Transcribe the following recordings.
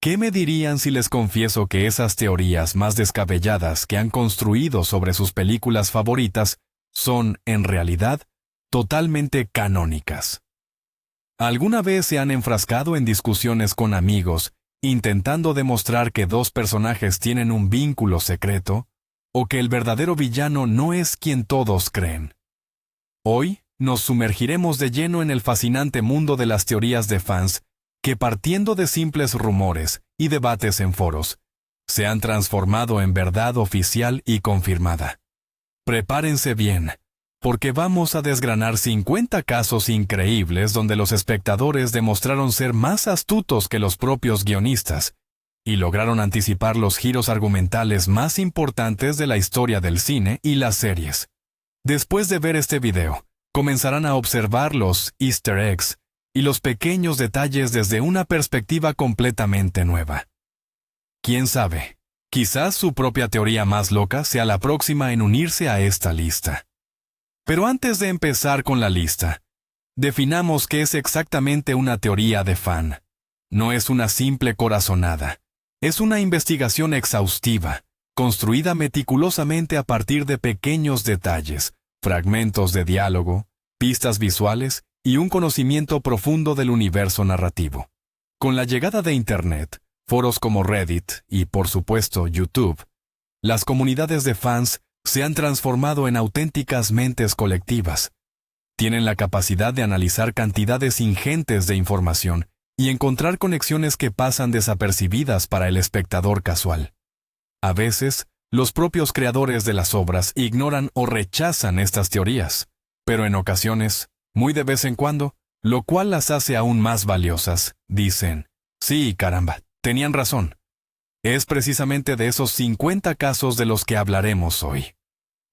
¿Qué me dirían si les confieso que esas teorías más descabelladas que han construido sobre sus películas favoritas son, en realidad, totalmente canónicas? ¿Alguna vez se han enfrascado en discusiones con amigos intentando demostrar que dos personajes tienen un vínculo secreto o que el verdadero villano no es quien todos creen? Hoy nos sumergiremos de lleno en el fascinante mundo de las teorías de fans que, partiendo de simples rumores y debates en foros, se han transformado en verdad oficial y confirmada. Prepárense bien, porque vamos a desgranar 50 casos increíbles donde los espectadores demostraron ser más astutos que los propios guionistas y lograron anticipar los giros argumentales más importantes de la historia del cine y las series. Después de ver este video, comenzarán a observar los Easter eggs y los pequeños detalles desde una perspectiva completamente nueva. ¿Quién sabe? Quizás su propia teoría más loca sea la próxima en unirse a esta lista. Pero antes de empezar con la lista, definamos qué es exactamente una teoría de fan. No es una simple corazonada. Es una investigación exhaustiva, construida meticulosamente a partir de pequeños detalles, fragmentos de diálogo, pistas visuales y un conocimiento profundo del universo narrativo. Con la llegada de Internet, foros como Reddit y, por supuesto, YouTube, las comunidades de fans se han transformado en auténticas mentes colectivas. Tienen la capacidad de analizar cantidades ingentes de información y encontrar conexiones que pasan desapercibidas para el espectador casual. A veces, los propios creadores de las obras ignoran o rechazan estas teorías, pero en ocasiones, muy de vez en cuando, lo cual las hace aún más valiosas, dicen: sí, caramba, tenían razón. Es precisamente de esos 50 casos de los que hablaremos hoy.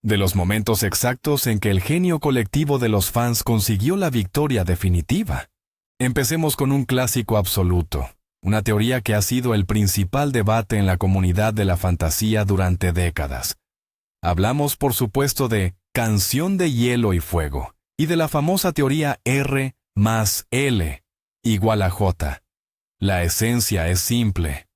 De los momentos exactos en que el genio colectivo de los fans consiguió la victoria definitiva. Empecemos con un clásico absoluto, una teoría que ha sido el principal debate en la comunidad de la fantasía durante décadas. Hablamos, por supuesto, de Canción de Hielo y Fuego, y de la famosa teoría R más L igual a J. La esencia es simple.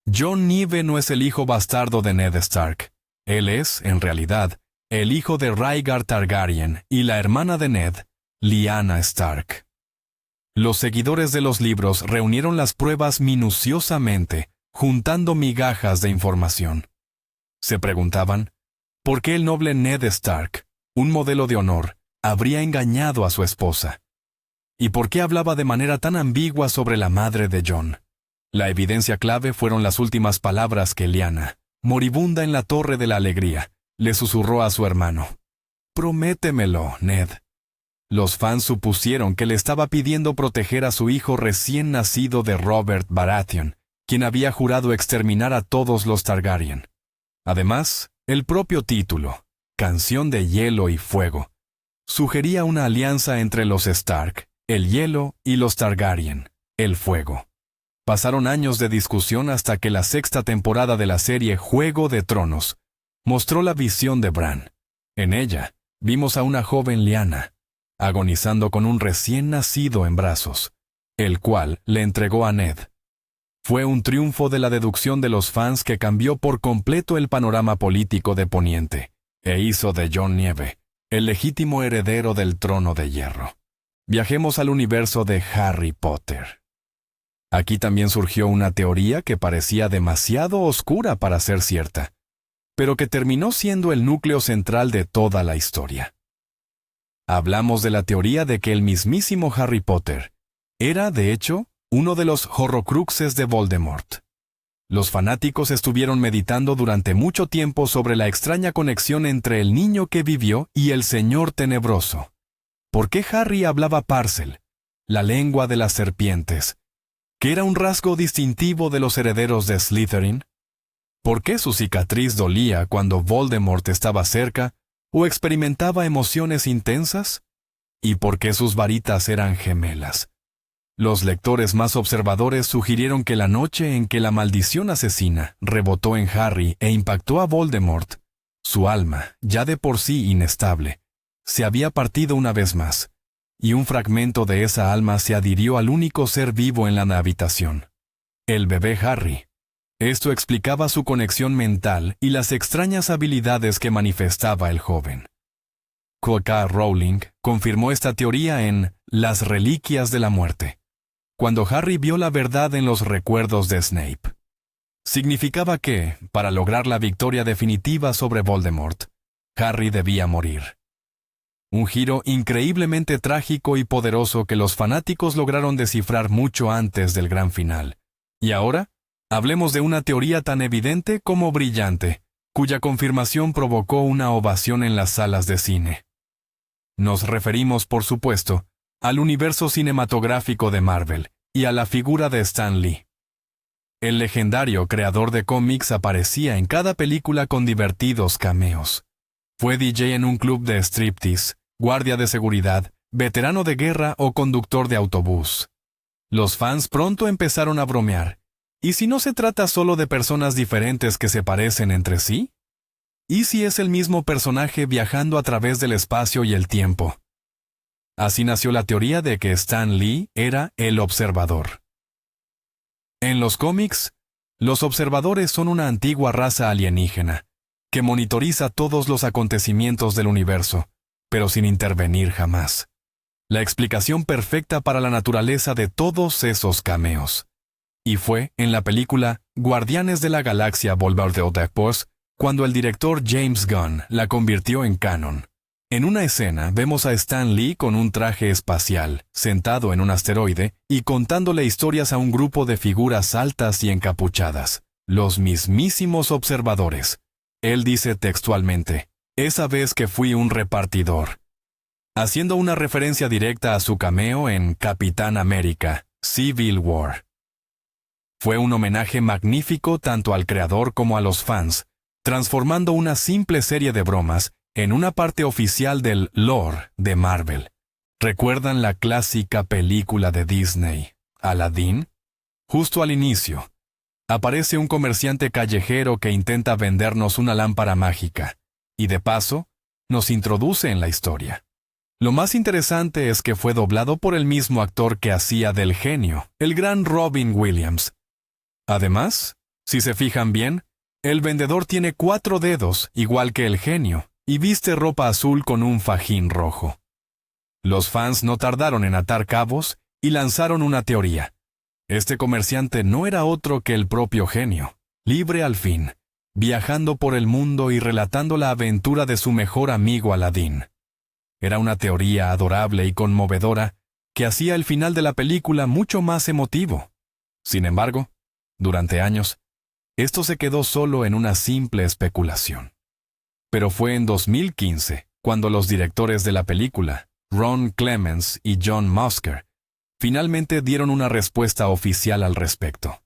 Jon Nieve no es el hijo bastardo de Ned Stark. Él es, en realidad, el hijo de Rhaegar Targaryen y la hermana de Ned, Lyanna Stark. Los seguidores de los libros reunieron las pruebas minuciosamente, juntando migajas de información. Se preguntaban, ¿por qué el noble Ned Stark, un modelo de honor, habría engañado a su esposa? ¿Y por qué hablaba de manera tan ambigua sobre la madre de Jon? La evidencia clave fueron las últimas palabras que Lyanna, moribunda en la Torre de la Alegría, le susurró a su hermano. «Prométemelo, Ned». Los fans supusieron que le estaba pidiendo proteger a su hijo recién nacido de Robert Baratheon, quien había jurado exterminar a todos los Targaryen. Además, el propio título, Canción de Hielo y Fuego, sugería una alianza entre los Stark, el hielo, y los Targaryen, el fuego. Pasaron años de discusión hasta que la 6ª temporada de la serie Juego de Tronos mostró la visión de Bran. En ella, vimos a una joven Lyanna, agonizando con un recién nacido en brazos, el cual le entregó a Ned. Fue un triunfo de la deducción de los fans que cambió por completo el panorama político de Poniente, e hizo de Jon Nieve el legítimo heredero del trono de hierro. Viajemos al universo de Harry Potter. Aquí también surgió una teoría que parecía demasiado oscura para ser cierta, pero que terminó siendo el núcleo central de toda la historia. Hablamos de la teoría de que el mismísimo Harry Potter era, de hecho, uno de los Horrocruxes de Voldemort. Los fanáticos estuvieron meditando durante mucho tiempo sobre la extraña conexión entre el niño que vivió y el Señor Tenebroso. ¿Por qué Harry hablaba Parcel, la lengua de las serpientes, que era un rasgo distintivo de los herederos de Slytherin? ¿Por qué su cicatriz dolía cuando Voldemort estaba cerca o experimentaba emociones intensas? ¿Y por qué sus varitas eran gemelas? Los lectores más observadores sugirieron que la noche en que la maldición asesina rebotó en Harry e impactó a Voldemort, su alma, ya de por sí inestable, se había partido una vez más, y un fragmento de esa alma se adhirió al único ser vivo en la habitación. el bebé Harry. Esto explicaba su conexión mental y las extrañas habilidades que manifestaba el joven. J.K. Rowling confirmó esta teoría en Las Reliquias de la Muerte, cuando Harry vio la verdad en los recuerdos de Snape. Significaba que, para lograr la victoria definitiva sobre Voldemort, Harry debía morir. Un giro increíblemente trágico y poderoso que los fanáticos lograron descifrar mucho antes del gran final. Y ahora, hablemos de una teoría tan evidente como brillante, cuya confirmación provocó una ovación en las salas de cine. Nos referimos, por supuesto, al universo cinematográfico de Marvel y a la figura de Stan Lee. El legendario creador de cómics aparecía en cada película con divertidos cameos. Fue DJ en un club de striptease, guardia de seguridad, veterano de guerra o conductor de autobús. Los fans pronto empezaron a bromear. ¿Y si no se trata solo de personas diferentes que se parecen entre sí? ¿Y si es el mismo personaje viajando a través del espacio y el tiempo? Así nació la teoría de que Stan Lee era el observador. En los cómics, los observadores son una antigua raza alienígena, que monitoriza todos los acontecimientos del universo, pero sin intervenir jamás. La explicación perfecta para la naturaleza de todos esos cameos. Y fue en la película Guardianes de la Galaxia Volver después, cuando el director James Gunn la convirtió en canon. En una escena vemos a Stan Lee con un traje espacial, sentado en un asteroide y contándole historias a un grupo de figuras altas y encapuchadas, los mismísimos observadores. Él dice textualmente, «Esa vez que fui un repartidor», haciendo una referencia directa a su cameo en Capitán América, Civil War. Fue un homenaje magnífico tanto al creador como a los fans, transformando una simple serie de bromas en una parte oficial del lore de Marvel. ¿Recuerdan la clásica película de Disney, Aladdin? Justo al inicio, aparece un comerciante callejero que intenta vendernos una lámpara mágica, y de paso, nos introduce en la historia. Lo más interesante es que fue doblado por el mismo actor que hacía del genio, el gran Robin Williams. Además, si se fijan bien, el vendedor tiene 4 dedos, igual que el genio, y viste ropa azul con un fajín rojo. Los fans no tardaron en atar cabos y lanzaron una teoría. Este comerciante no era otro que el propio genio, libre al fin, viajando por el mundo y relatando la aventura de su mejor amigo Aladdin. Era una teoría adorable y conmovedora que hacía el final de la película mucho más emotivo. Sin embargo, durante años, esto se quedó solo en una simple especulación. Pero fue en 2015 cuando los directores de la película, Ron Clements y John Musker, finalmente dieron una respuesta oficial al respecto.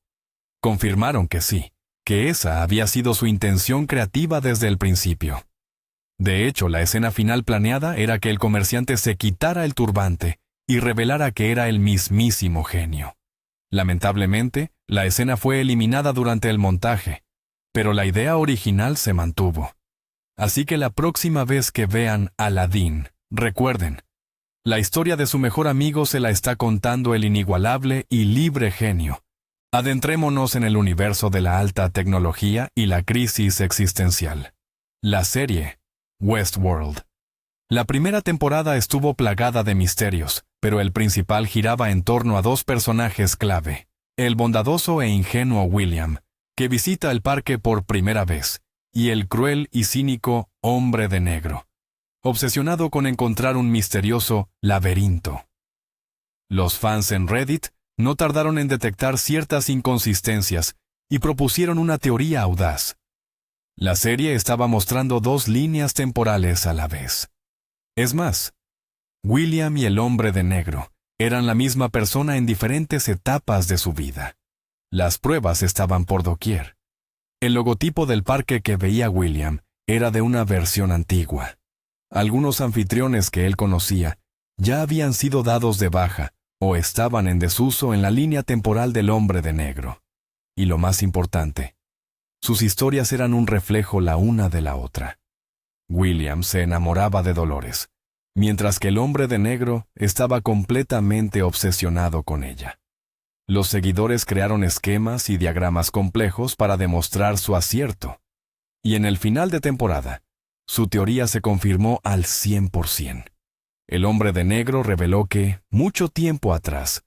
Confirmaron que sí, que esa había sido su intención creativa desde el principio. De hecho, la escena final planeada era que el comerciante se quitara el turbante y revelara que era el mismísimo genio. Lamentablemente, la escena fue eliminada durante el montaje, pero la idea original se mantuvo. Así que la próxima vez que vean Aladdin, recuerden, la historia de su mejor amigo se la está contando el inigualable y libre genio. Adentrémonos en el universo de la alta tecnología y la crisis existencial. La serie Westworld. La primera temporada estuvo plagada de misterios, pero el principal giraba en torno a 2 personajes clave. El bondadoso e ingenuo William, que visita el parque por primera vez, y el cruel y cínico Hombre de Negro, obsesionado con encontrar un misterioso laberinto. Los fans en Reddit no tardaron en detectar ciertas inconsistencias y propusieron una teoría audaz. La serie estaba mostrando 2 líneas temporales a la vez. Es más, William y el Hombre de Negro eran la misma persona en diferentes etapas de su vida. Las pruebas estaban por doquier. El logotipo del parque que veía William era de una versión antigua. Algunos anfitriones que él conocía ya habían sido dados de baja o estaban en desuso en la línea temporal del Hombre de Negro. Y lo más importante, sus historias eran un reflejo la una de la otra. William se enamoraba de Dolores, mientras que el Hombre de Negro estaba completamente obsesionado con ella. Los seguidores crearon esquemas y diagramas complejos para demostrar su acierto. Y en el final de temporada, su teoría se confirmó al 100%. El hombre de negro reveló que, mucho tiempo atrás,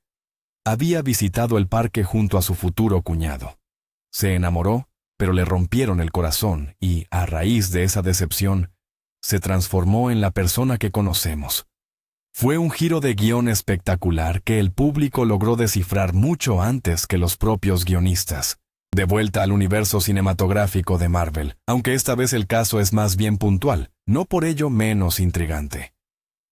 había visitado el parque junto a su futuro cuñado. Se enamoró, pero le rompieron el corazón y, a raíz de esa decepción, se transformó en la persona que conocemos. Fue un giro de guión espectacular que el público logró descifrar mucho antes que los propios guionistas. De vuelta al universo cinematográfico de Marvel, aunque esta vez el caso es más bien puntual, no por ello menos intrigante.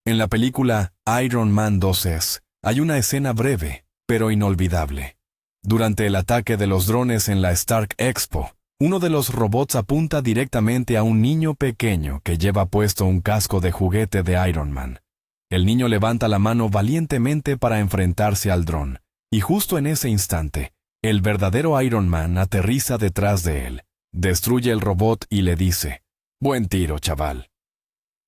En la película Iron Man 2 hay una escena breve, pero inolvidable. Durante el ataque de los drones en la Stark Expo, uno de los robots apunta directamente a un niño pequeño que lleva puesto un casco de juguete de Iron Man. El niño levanta la mano valientemente para enfrentarse al dron, y justo en ese instante, el verdadero Iron Man aterriza detrás de él, destruye el robot y le dice: «Buen tiro, chaval».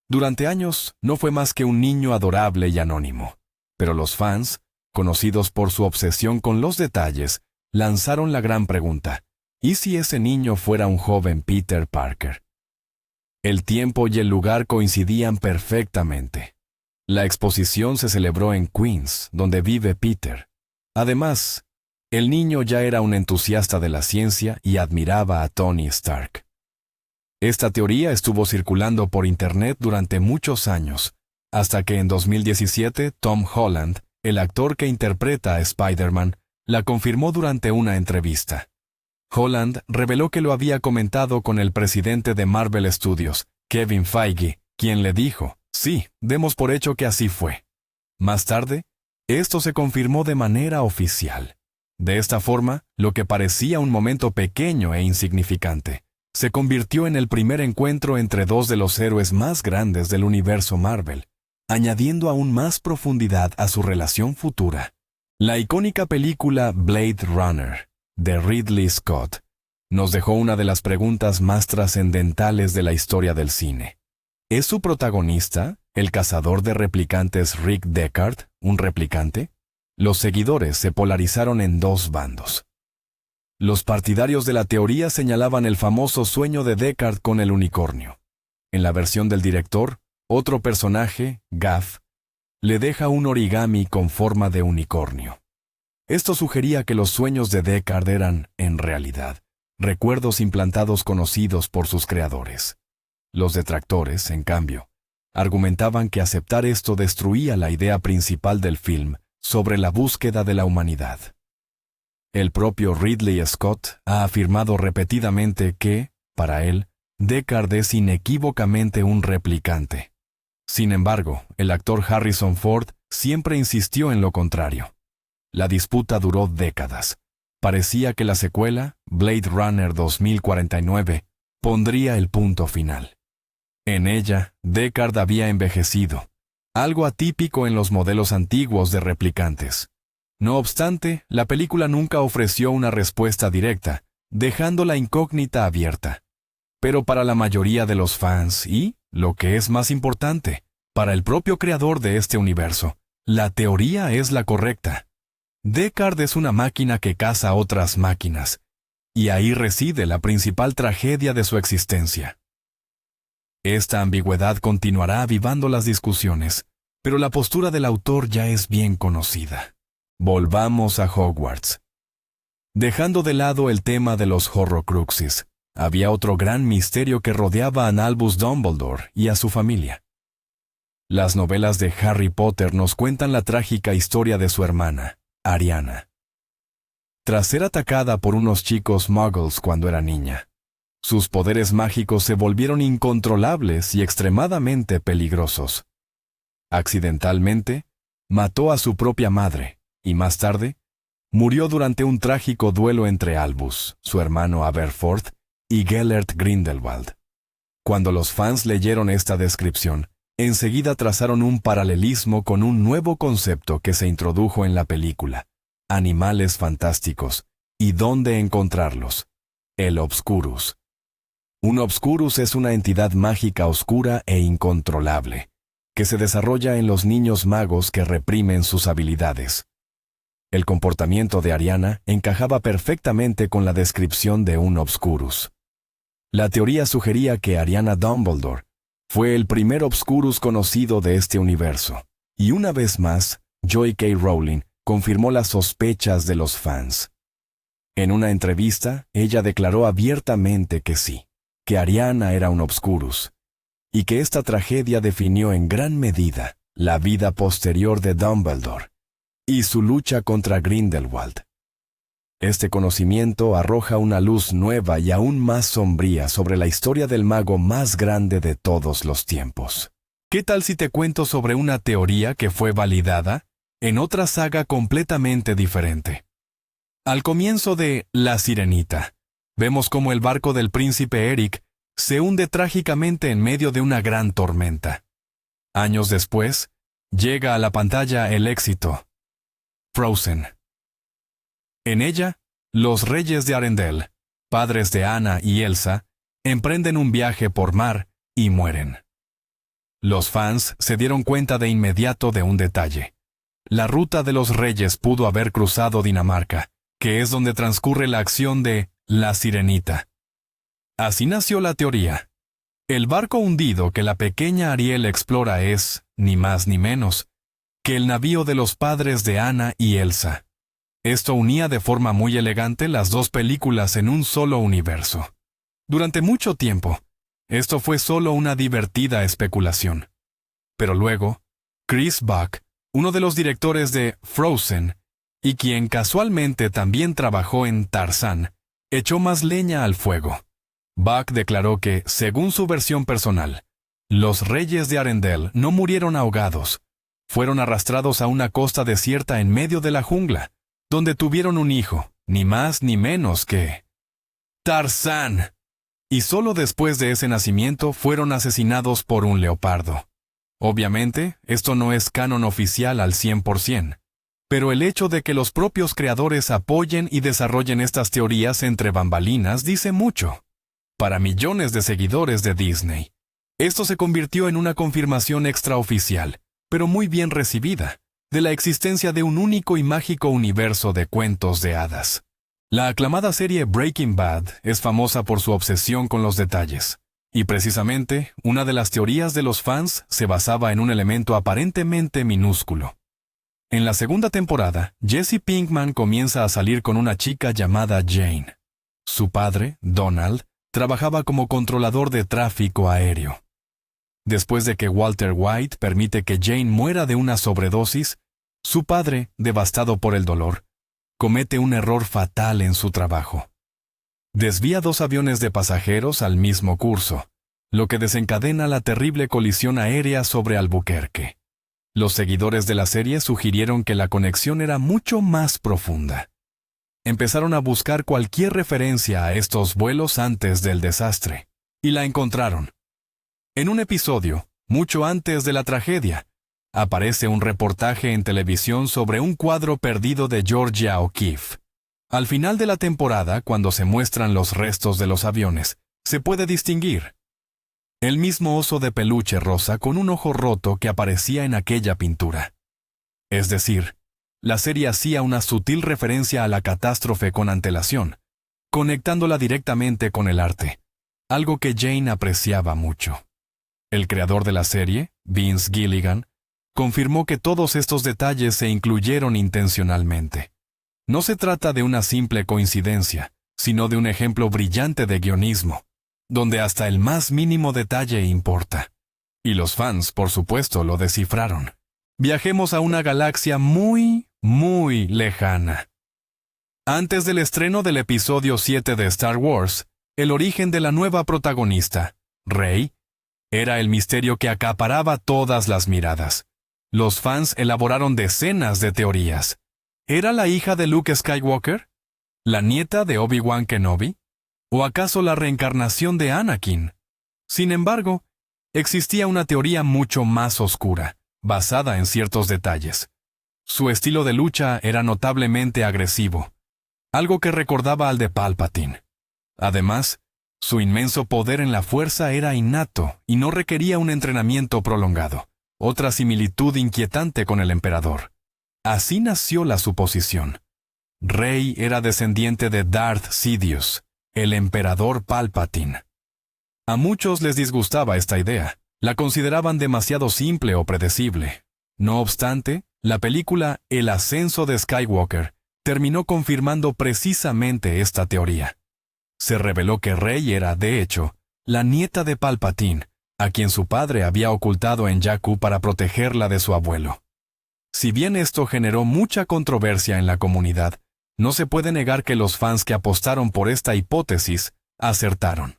Durante años, no fue más que un niño adorable y anónimo, pero los fans, conocidos por su obsesión con los detalles, lanzaron la gran pregunta: ¿y si ese niño fuera un joven Peter Parker? El tiempo y el lugar coincidían perfectamente. La exposición se celebró en Queens, donde vive Peter. Además, el niño ya era un entusiasta de la ciencia y admiraba a Tony Stark. Esta teoría estuvo circulando por Internet durante muchos años, hasta que en 2017 Tom Holland, el actor que interpreta a Spider-Man, la confirmó durante una entrevista. Holland reveló que lo había comentado con el presidente de Marvel Studios, Kevin Feige, quien le dijo: «Sí, demos por hecho que así fue». Más tarde, esto se confirmó de manera oficial. De esta forma, lo que parecía un momento pequeño e insignificante, se convirtió en el primer encuentro entre dos de los héroes más grandes del universo Marvel, añadiendo aún más profundidad a su relación futura. La icónica película Blade Runner, de Ridley Scott, nos dejó una de las preguntas más trascendentales de la historia del cine. ¿Es su protagonista, el cazador de replicantes Rick Deckard, un replicante? Los seguidores se polarizaron en dos bandos. Los partidarios de la teoría señalaban el famoso sueño de Deckard con el unicornio. En la versión del director, otro personaje, Gaff, le deja un origami con forma de unicornio. Esto sugería que los sueños de Deckard eran, en realidad, recuerdos implantados conocidos por sus creadores. Los detractores, en cambio, argumentaban que aceptar esto destruía la idea principal del film sobre la búsqueda de la humanidad. El propio Ridley Scott ha afirmado repetidamente que, para él, Deckard es inequívocamente un replicante. Sin embargo, el actor Harrison Ford siempre insistió en lo contrario. La disputa duró décadas. Parecía que la secuela, Blade Runner 2049, pondría el punto final. En ella, Deckard había envejecido, algo atípico en los modelos antiguos de replicantes. No obstante, la película nunca ofreció una respuesta directa, dejando la incógnita abierta. Pero para la mayoría de los fans y, lo que es más importante, para el propio creador de este universo, la teoría es la correcta. Deckard es una máquina que caza otras máquinas, y ahí reside la principal tragedia de su existencia. Esta ambigüedad continuará avivando las discusiones, pero la postura del autor ya es bien conocida. Volvamos a Hogwarts. Dejando de lado el tema de los Horrocruxes, había otro gran misterio que rodeaba a Albus Dumbledore y a su familia. Las novelas de Harry Potter nos cuentan la trágica historia de su hermana, Ariana. Tras ser atacada por unos chicos muggles cuando era niña, sus poderes mágicos se volvieron incontrolables y extremadamente peligrosos. Accidentalmente, mató a su propia madre y más tarde, murió durante un trágico duelo entre Albus, su hermano Aberforth, y Gellert Grindelwald. Cuando los fans leyeron esta descripción, enseguida trazaron un paralelismo con un nuevo concepto que se introdujo en la película: animales fantásticos, y dónde encontrarlos: el Obscurus. Un Obscurus es una entidad mágica oscura e incontrolable, que se desarrolla en los niños magos que reprimen sus habilidades. El comportamiento de Ariana encajaba perfectamente con la descripción de un Obscurus. La teoría sugería que Ariana Dumbledore fue el primer Obscurus conocido de este universo, y una vez más, J.K. Rowling confirmó las sospechas de los fans. En una entrevista, ella declaró abiertamente que sí, que Ariana era un Obscurus, y que esta tragedia definió en gran medida la vida posterior de Dumbledore y su lucha contra Grindelwald. Este conocimiento arroja una luz nueva y aún más sombría sobre la historia del mago más grande de todos los tiempos. ¿Qué tal si te cuento sobre una teoría que fue validada en otra saga completamente diferente? Al comienzo de La Sirenita, vemos cómo el barco del príncipe Eric se hunde trágicamente en medio de una gran tormenta. Años después, llega a la pantalla el éxito, Frozen. En ella, los reyes de Arendelle, padres de Anna y Elsa, emprenden un viaje por mar y mueren. Los fans se dieron cuenta de inmediato de un detalle. La ruta de los reyes pudo haber cruzado Dinamarca, que es donde transcurre la acción de La Sirenita. Así nació la teoría. El barco hundido que la pequeña Ariel explora es, ni más ni menos, que el navío de los padres de Anna y Elsa. Esto unía de forma muy elegante las dos películas en un solo universo. Durante mucho tiempo, esto fue solo una divertida especulación. Pero luego, Chris Buck, uno de los directores de Frozen, y quien casualmente también trabajó en Tarzán, echó más leña al fuego. Buck declaró que, según su versión personal, los reyes de Arendelle no murieron ahogados, fueron arrastrados a una costa desierta en medio de la jungla, donde tuvieron un hijo, ni más ni menos que Tarzán. Y solo después de ese nacimiento fueron asesinados por un leopardo. Obviamente, esto no es canon oficial al 100%, pero el hecho de que los propios creadores apoyen y desarrollen estas teorías entre bambalinas dice mucho. Para millones de seguidores de Disney, esto se convirtió en una confirmación extraoficial, pero muy bien recibida, de la existencia de un único y mágico universo de cuentos de hadas. La aclamada serie Breaking Bad es famosa por su obsesión con los detalles, y precisamente una de las teorías de los fans se basaba en un elemento aparentemente minúsculo. En la segunda temporada, Jesse Pinkman comienza a salir con una chica llamada Jane. Su padre, Donald, trabajaba como controlador de tráfico aéreo. Después de que Walter White permite que Jane muera de una sobredosis, su padre, devastado por el dolor, comete un error fatal en su trabajo. Desvía 2 aviones de pasajeros al mismo curso, lo que desencadena la terrible colisión aérea sobre Albuquerque. Los seguidores de la serie sugirieron que la conexión era mucho más profunda. Empezaron a buscar cualquier referencia a estos vuelos antes del desastre, y la encontraron. En un episodio, mucho antes de la tragedia, aparece un reportaje en televisión sobre un cuadro perdido de Georgia O'Keeffe. Al final de la temporada, cuando se muestran los restos de los aviones, se puede distinguir el mismo oso de peluche rosa con un ojo roto que aparecía en aquella pintura. Es decir, la serie hacía una sutil referencia a la catástrofe con antelación, conectándola directamente con el arte, algo que Jane apreciaba mucho. El creador de la serie, Vince Gilligan, confirmó que todos estos detalles se incluyeron intencionalmente. No se trata de una simple coincidencia, sino de un ejemplo brillante de guionismo, donde hasta el más mínimo detalle importa. Y los fans, por supuesto, lo descifraron. Viajemos a una galaxia muy, muy lejana. Antes del estreno del episodio 7 de Star Wars, el origen de la nueva protagonista, Rey, era el misterio que acaparaba todas las miradas. Los fans elaboraron decenas de teorías. ¿Era la hija de Luke Skywalker? ¿La nieta de Obi-Wan Kenobi? ¿O acaso la reencarnación de Anakin? Sin embargo, existía una teoría mucho más oscura, basada en ciertos detalles. Su estilo de lucha era notablemente agresivo, algo que recordaba al de Palpatine. Además, su inmenso poder en la fuerza era innato y no requería un entrenamiento prolongado, otra similitud inquietante con el emperador. Así nació la suposición. Rey era descendiente de Darth Sidious, el emperador Palpatine. A muchos les disgustaba esta idea. La consideraban demasiado simple o predecible. No obstante, la película El ascenso de Skywalker terminó confirmando precisamente esta teoría. Se reveló que Rey era, de hecho, la nieta de Palpatine, a quien su padre había ocultado en Jakku para protegerla de su abuelo. Si bien esto generó mucha controversia en la comunidad, no se puede negar que los fans que apostaron por esta hipótesis acertaron.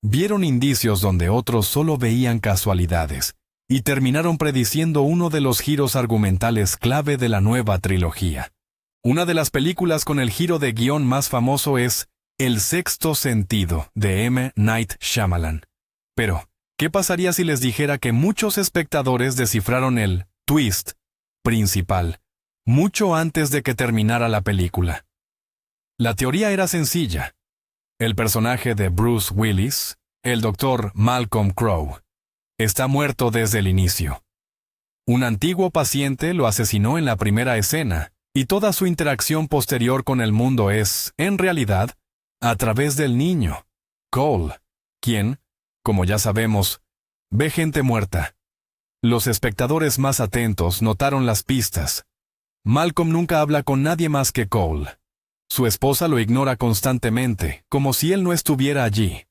Vieron indicios donde otros solo veían casualidades, y terminaron prediciendo uno de los giros argumentales clave de la nueva trilogía. Una de las películas con el giro de guión más famoso es El sexto sentido, de M. Night Shyamalan. Pero, ¿qué pasaría si les dijera que muchos espectadores descifraron el twist principal mucho antes de que terminara la película? La teoría era sencilla. El personaje de Bruce Willis, el Dr. Malcolm Crowe, está muerto desde el inicio. Un antiguo paciente lo asesinó en la primera escena, y toda su interacción posterior con el mundo es, en realidad, a través del niño, Cole, quien, como ya sabemos, ve gente muerta. Los espectadores más atentos notaron las pistas. Malcolm nunca habla con nadie más que Cole. Su esposa lo ignora constantemente, como si él no estuviera allí.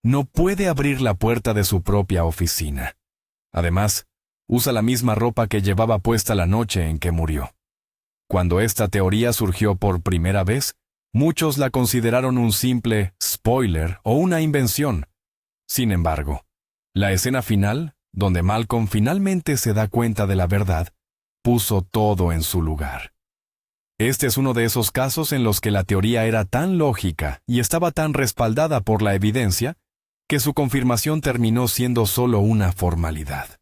No puede abrir la puerta de su propia oficina. Además, usa la misma ropa que llevaba puesta la noche en que murió. Cuando esta teoría surgió por primera vez, muchos la consideraron un simple spoiler o una invención. Sin embargo, la escena final, donde Malcolm finalmente se da cuenta de la verdad, puso todo en su lugar. Este es uno de esos casos en los que la teoría era tan lógica y estaba tan respaldada por la evidencia que su confirmación terminó siendo solo una formalidad.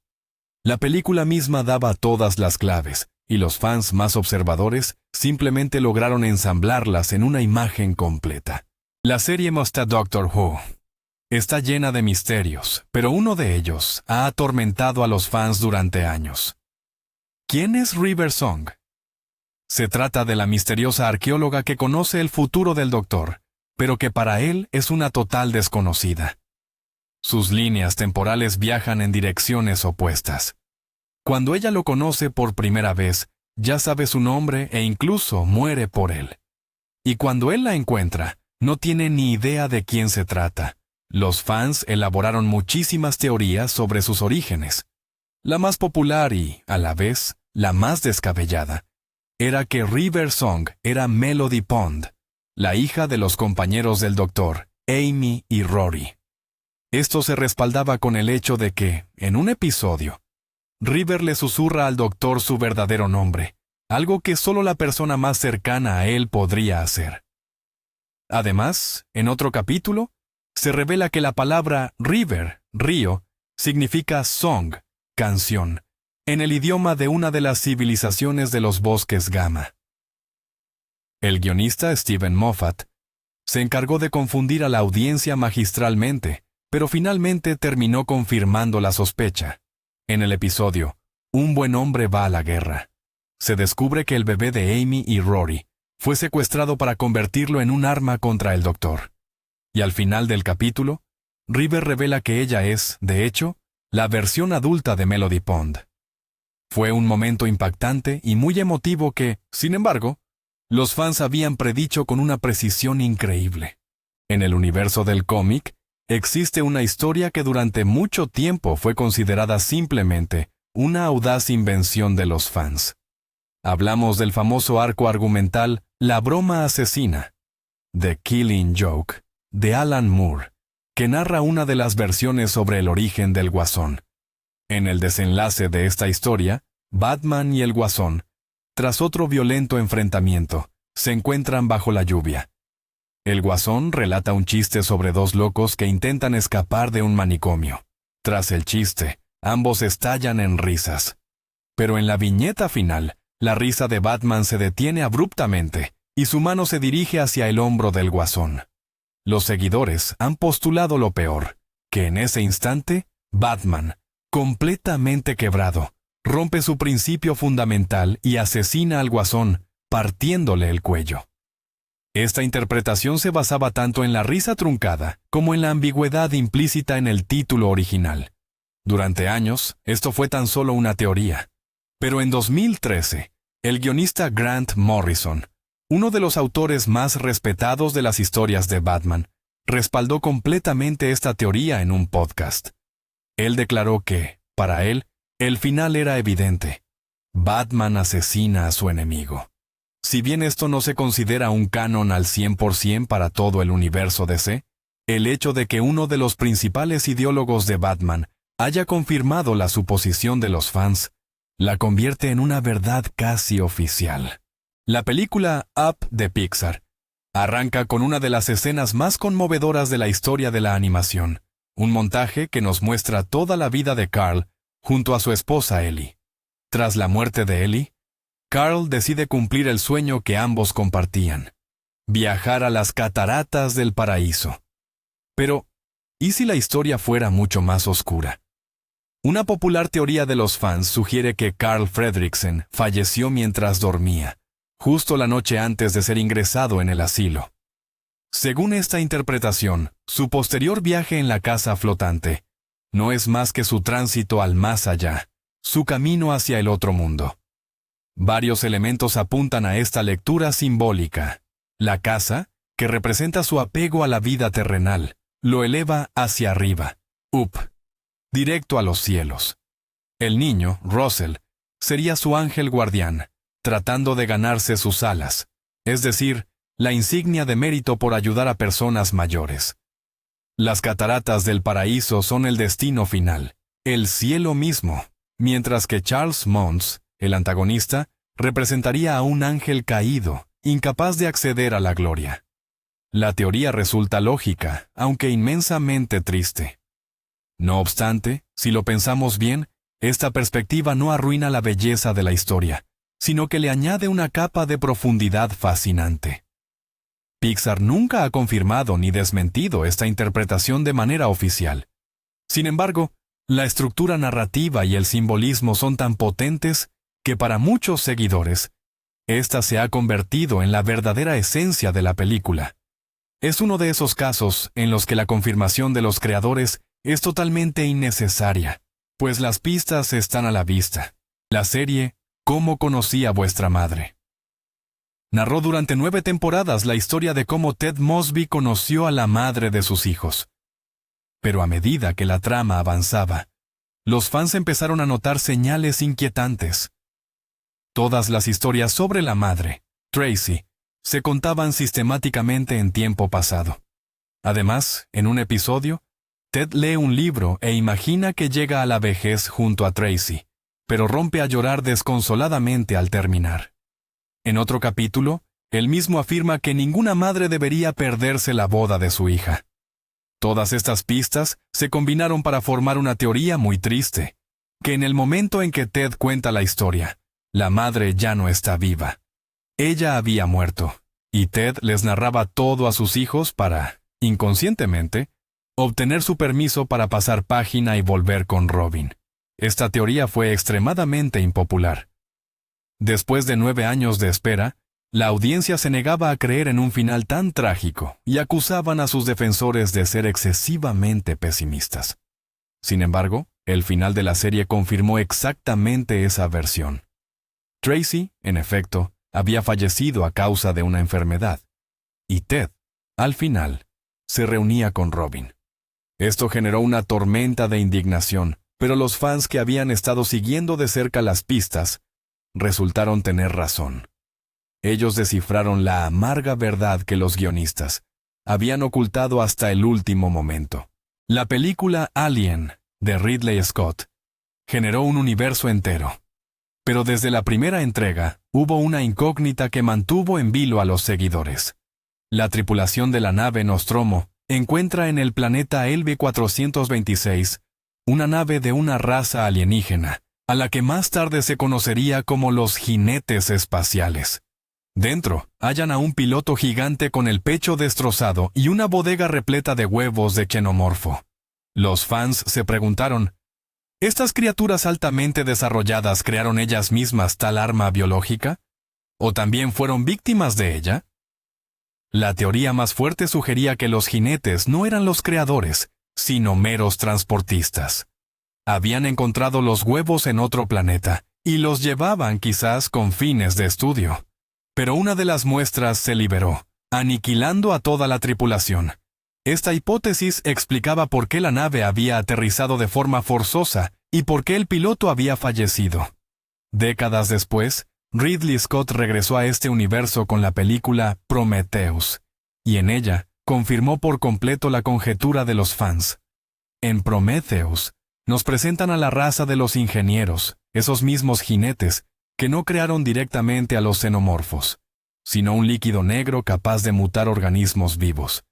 La película misma daba todas las claves, y los fans más observadores simplemente lograron ensamblarlas en una imagen completa. La serie Must Doctor Who está llena de misterios, pero uno de ellos ha atormentado a los fans durante años. ¿Quién es River Song? Se trata de la misteriosa arqueóloga que conoce el futuro del Doctor, pero que para él es una total desconocida. Sus líneas temporales viajan en direcciones opuestas. Cuando ella lo conoce por primera vez, ya sabe su nombre e incluso muere por él. Y cuando él la encuentra, no tiene ni idea de quién se trata. Los fans elaboraron muchísimas teorías sobre sus orígenes. La más popular y, a la vez, la más descabellada, era que River Song era Melody Pond, la hija de los compañeros del Doctor, Amy y Rory. Esto se respaldaba con el hecho de que, en un episodio, River le susurra al Doctor su verdadero nombre, algo que solo la persona más cercana a él podría hacer. Además, en otro capítulo, se revela que la palabra River, río, significa song, canción, en el idioma de una de las civilizaciones de los bosques Gamma. El guionista Steven Moffat se encargó de confundir a la audiencia magistralmente, pero finalmente terminó confirmando la sospecha. En el episodio, Un buen hombre va a la guerra, se descubre que el bebé de Amy y Rory fue secuestrado para convertirlo en un arma contra el Doctor. Y al final del capítulo, River revela que ella es, de hecho, la versión adulta de Melody Pond. Fue un momento impactante y muy emotivo que, sin embargo, los fans habían predicho con una precisión increíble. En el universo del cómic, existe una historia que durante mucho tiempo fue considerada simplemente una audaz invención de los fans. Hablamos del famoso arco argumental La broma asesina, The Killing Joke, de Alan Moore, que narra una de las versiones sobre el origen del Guasón. En el desenlace de esta historia, Batman y el Guasón, tras otro violento enfrentamiento, se encuentran bajo la lluvia. El Guasón relata un chiste sobre dos locos que intentan escapar de un manicomio. Tras el chiste, ambos estallan en risas. Pero en la viñeta final, la risa de Batman se detiene abruptamente y su mano se dirige hacia el hombro del Guasón. Los seguidores han postulado lo peor, que en ese instante, Batman, completamente quebrado, rompe su principio fundamental y asesina al Guasón, partiéndole el cuello. Esta interpretación se basaba tanto en la risa truncada como en la ambigüedad implícita en el título original. Durante años, esto fue tan solo una teoría. Pero en 2013, el guionista Grant Morrison, uno de los autores más respetados de las historias de Batman, respaldó completamente esta teoría en un podcast. Él declaró que, para él, el final era evidente. Batman asesina a su enemigo. Si bien esto no se considera un canon al 100% para todo el universo DC, el hecho de que uno de los principales ideólogos de Batman haya confirmado la suposición de los fans, la convierte en una verdad casi oficial. La película Up de Pixar arranca con una de las escenas más conmovedoras de la historia de la animación, un montaje que nos muestra toda la vida de Carl junto a su esposa Ellie. Tras la muerte de Ellie, Carl decide cumplir el sueño que ambos compartían: viajar a las cataratas del paraíso. Pero, ¿y si la historia fuera mucho más oscura? Una popular teoría de los fans sugiere que Carl Fredricksen falleció mientras dormía, justo la noche antes de ser ingresado en el asilo. Según esta interpretación, su posterior viaje en la casa flotante no es más que su tránsito al más allá, su camino hacia el otro mundo. Varios elementos apuntan a esta lectura simbólica. La casa, que representa su apego a la vida terrenal, lo eleva hacia arriba, up, directo a los cielos. El niño, Russell, sería su ángel guardián, tratando de ganarse sus alas, es decir, la insignia de mérito por ayudar a personas mayores. Las cataratas del paraíso son el destino final, el cielo mismo, mientras que Charles Mons, el antagonista, representaría a un ángel caído, incapaz de acceder a la gloria. La teoría resulta lógica, aunque inmensamente triste. No obstante, si lo pensamos bien, esta perspectiva no arruina la belleza de la historia, sino que le añade una capa de profundidad fascinante. Pixar nunca ha confirmado ni desmentido esta interpretación de manera oficial. Sin embargo, la estructura narrativa y el simbolismo son tan potentes que para muchos seguidores, esta se ha convertido en la verdadera esencia de la película. Es uno de esos casos en los que la confirmación de los creadores es totalmente innecesaria, pues las pistas están a la vista. La serie ¿Cómo conocí a vuestra madre? Narró durante 9 temporadas la historia de cómo Ted Mosby conoció a la madre de sus hijos. Pero a medida que la trama avanzaba, los fans empezaron a notar señales inquietantes. Todas las historias sobre la madre, Tracy, se contaban sistemáticamente en tiempo pasado. Además, en un episodio, Ted lee un libro e imagina que llega a la vejez junto a Tracy, pero rompe a llorar desconsoladamente al terminar. En otro capítulo, él mismo afirma que ninguna madre debería perderse la boda de su hija. Todas estas pistas se combinaron para formar una teoría muy triste, que en el momento en que Ted cuenta la historia, la madre ya no está viva. Ella había muerto, y Ted les narraba todo a sus hijos para, inconscientemente, obtener su permiso para pasar página y volver con Robin. Esta teoría fue extremadamente impopular. Después de 9 años de espera, la audiencia se negaba a creer en un final tan trágico y acusaban a sus defensores de ser excesivamente pesimistas. Sin embargo, el final de la serie confirmó exactamente esa versión. Tracy, en efecto, había fallecido a causa de una enfermedad, y Ted, al final, se reunía con Robin. Esto generó una tormenta de indignación, pero los fans que habían estado siguiendo de cerca las pistas resultaron tener razón. Ellos descifraron la amarga verdad que los guionistas habían ocultado hasta el último momento. La película Alien, de Ridley Scott, generó un universo entero. Pero desde la primera entrega, hubo una incógnita que mantuvo en vilo a los seguidores. La tripulación de la nave Nostromo encuentra en el planeta LV-426 una nave de una raza alienígena, a la que más tarde se conocería como los jinetes espaciales. Dentro, hallan a un piloto gigante con el pecho destrozado y una bodega repleta de huevos de xenomorfo. Los fans se preguntaron, ¿Estas criaturas altamente desarrolladas crearon ellas mismas tal arma biológica? ¿O también fueron víctimas de ella? La teoría más fuerte sugería que los jinetes no eran los creadores, sino meros transportistas. Habían encontrado los huevos en otro planeta y los llevaban quizás con fines de estudio. Pero una de las muestras se liberó, aniquilando a toda la tripulación. Esta hipótesis explicaba por qué la nave había aterrizado de forma forzosa y por qué el piloto había fallecido. Décadas después, Ridley Scott regresó a este universo con la película Prometheus, y en ella confirmó por completo la conjetura de los fans. En Prometheus, nos presentan a la raza de los ingenieros, esos mismos jinetes, que no crearon directamente a los xenomorfos, sino un líquido negro capaz de mutar organismos vivos.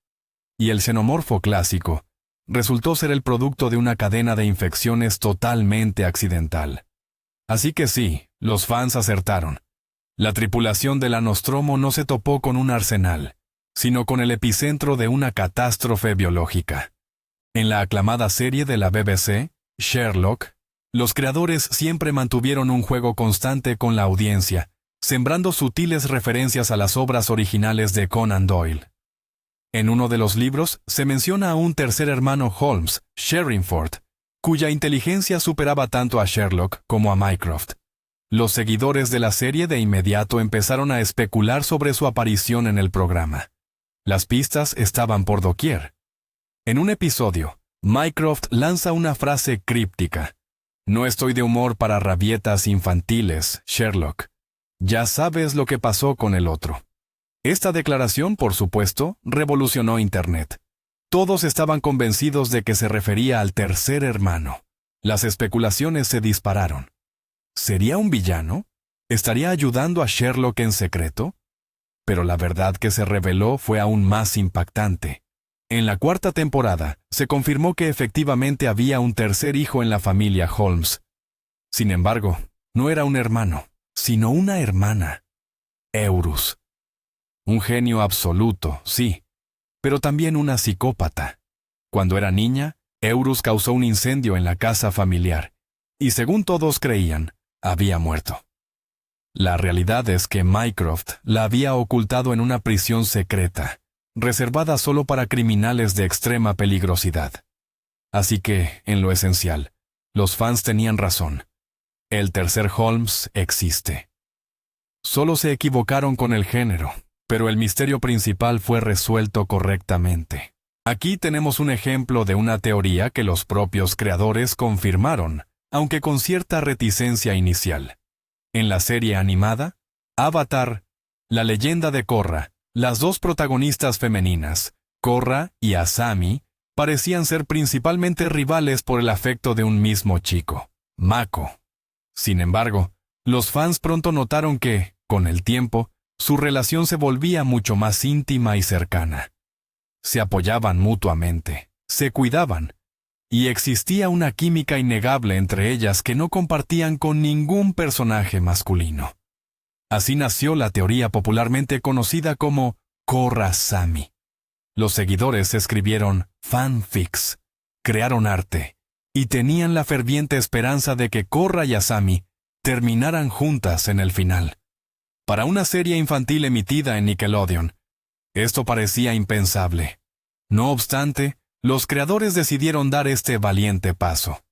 Y el xenomorfo clásico resultó ser el producto de una cadena de infecciones totalmente accidental. Así que sí, los fans acertaron. La tripulación de la Nostromo no se topó con un arsenal, sino con el epicentro de una catástrofe biológica. En la aclamada serie de la BBC, Sherlock, los creadores siempre mantuvieron un juego constante con la audiencia, sembrando sutiles referencias a las obras originales de Conan Doyle. En uno de los libros se menciona a un tercer hermano Holmes, Sherrinford, cuya inteligencia superaba tanto a Sherlock como a Mycroft. Los seguidores de la serie de inmediato empezaron a especular sobre su aparición en el programa. Las pistas estaban por doquier. En un episodio, Mycroft lanza una frase críptica. «No estoy de humor para rabietas infantiles, Sherlock. Ya sabes lo que pasó con el otro». Esta declaración, por supuesto, revolucionó Internet. Todos estaban convencidos de que se refería al tercer hermano. Las especulaciones se dispararon. ¿Sería un villano? ¿Estaría ayudando a Sherlock en secreto? Pero la verdad que se reveló fue aún más impactante. En la cuarta temporada, se confirmó que efectivamente había un tercer hijo en la familia Holmes. Sin embargo, no era un hermano, sino una hermana. Eurus. Un genio absoluto, sí, pero también una psicópata. Cuando era niña, Eurus causó un incendio en la casa familiar, y según todos creían, había muerto. La realidad es que Mycroft la había ocultado en una prisión secreta, reservada solo para criminales de extrema peligrosidad. Así que, en lo esencial, los fans tenían razón. El tercer Holmes existe. Solo se equivocaron con el género, pero el misterio principal fue resuelto correctamente. Aquí tenemos un ejemplo de una teoría que los propios creadores confirmaron, aunque con cierta reticencia inicial. En la serie animada, Avatar, la leyenda de Korra, las dos protagonistas femeninas, Korra y Asami, parecían ser principalmente rivales por el afecto de un mismo chico, Mako. Sin embargo, los fans pronto notaron que, con el tiempo, su relación se volvía mucho más íntima y cercana. Se apoyaban mutuamente, se cuidaban, y existía una química innegable entre ellas que no compartían con ningún personaje masculino. Así nació la teoría popularmente conocida como Korra-Sami. Los seguidores escribieron fanfics, crearon arte, y tenían la ferviente esperanza de que Korra y Asami terminaran juntas en el final. Para una serie infantil emitida en Nickelodeon, esto parecía impensable. No obstante, los creadores decidieron dar este valiente paso.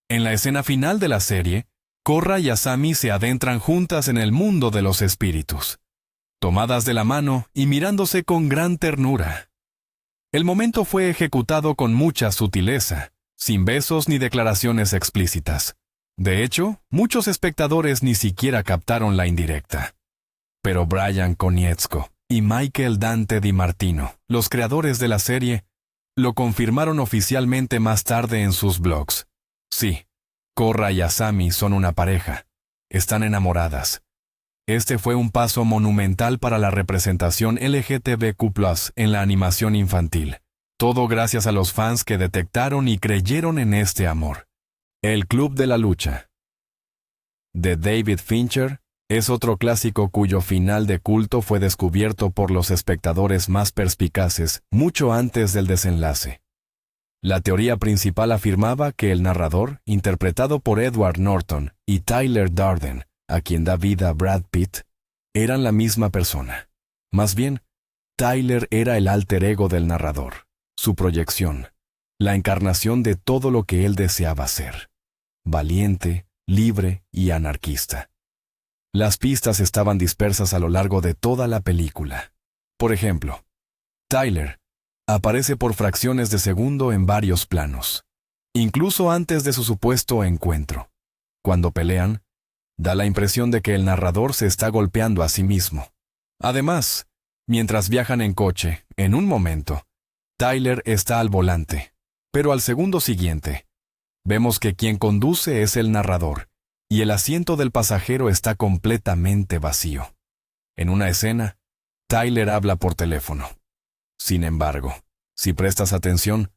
En la escena final de la serie, Korra y Asami se adentran juntas en el mundo de los espíritus, tomadas de la mano y mirándose con gran ternura. El momento fue ejecutado con mucha sutileza, sin besos ni declaraciones explícitas. De hecho, muchos espectadores ni siquiera captaron la indirecta. Pero Brian Konietzko y Michael Dante Di Martino, los creadores de la serie, lo confirmaron oficialmente más tarde en sus blogs. Sí, Korra y Asami son una pareja. Están enamoradas. Este fue un paso monumental para la representación LGTBQ+ en la animación infantil. Todo gracias a los fans que detectaron y creyeron en este amor. El Club de la Lucha, de David Fincher, es otro clásico cuyo final de culto fue descubierto por los espectadores más perspicaces mucho antes del desenlace. La teoría principal afirmaba que el narrador, interpretado por Edward Norton y Tyler Durden, a quien da vida Brad Pitt, eran la misma persona. Más bien, Tyler era el alter ego del narrador, su proyección, la encarnación de todo lo que él deseaba ser: valiente, libre y anarquista. Las pistas estaban dispersas a lo largo de toda la película. Por ejemplo, Tyler aparece por fracciones de segundo en varios planos, incluso antes de su supuesto encuentro. Cuando pelean, da la impresión de que el narrador se está golpeando a sí mismo. Además, mientras viajan en coche, en un momento, Tyler está al volante, pero al segundo siguiente, vemos que quien conduce es el narrador, y el asiento del pasajero está completamente vacío. En una escena, Tyler habla por teléfono. Sin embargo, si prestas atención,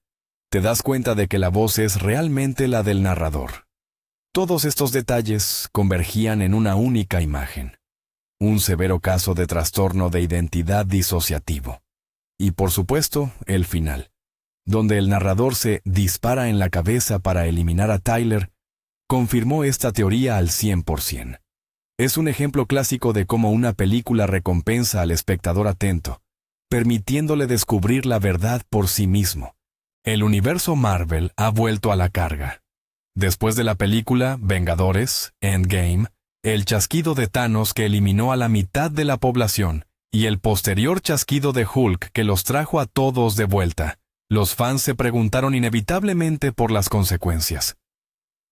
te das cuenta de que la voz es realmente la del narrador. Todos estos detalles convergían en una única imagen: un severo caso de trastorno de identidad disociativo. Y por supuesto, el final, donde el narrador se dispara en la cabeza para eliminar a Tyler, confirmó esta teoría al 100%. Es un ejemplo clásico de cómo una película recompensa al espectador atento, permitiéndole descubrir la verdad por sí mismo. El universo Marvel ha vuelto a la carga. Después de la película Vengadores, Endgame, el chasquido de Thanos que eliminó a la mitad de la población, y el posterior chasquido de Hulk que los trajo a todos de vuelta, los fans se preguntaron inevitablemente por las consecuencias.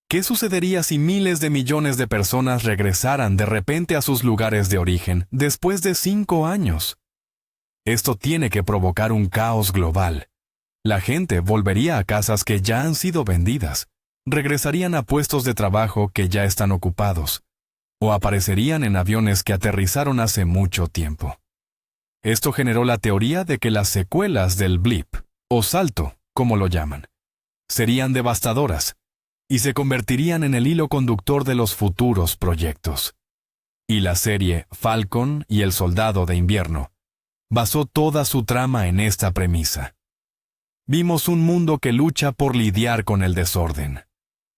¿Qué sucedería si miles de millones de personas regresaran de repente a sus lugares de origen después de 5 años? Esto tiene que provocar un caos global. La gente volvería a casas que ya han sido vendidas, regresarían a puestos de trabajo que ya están ocupados, o aparecerían en aviones que aterrizaron hace mucho tiempo. Esto generó la teoría de que las secuelas del blip, o salto, como lo llaman, serían devastadoras y se convertirían en el hilo conductor de los futuros proyectos. Y la serie Falcon y el Soldado de Invierno basó toda su trama en esta premisa. Vimos un mundo que lucha por lidiar con el desorden.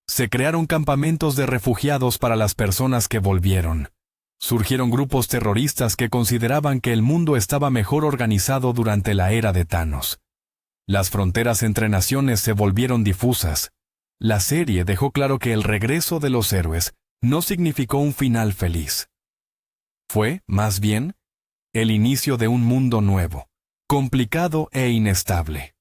Se crearon campamentos de refugiados para las personas que volvieron. Surgieron grupos terroristas que consideraban que el mundo estaba mejor organizado durante la era de Thanos. Las fronteras entre naciones se volvieron difusas. La serie dejó claro que el regreso de los héroes no significó un final feliz. Fue, más bien, el inicio de un mundo nuevo, complicado e inestable.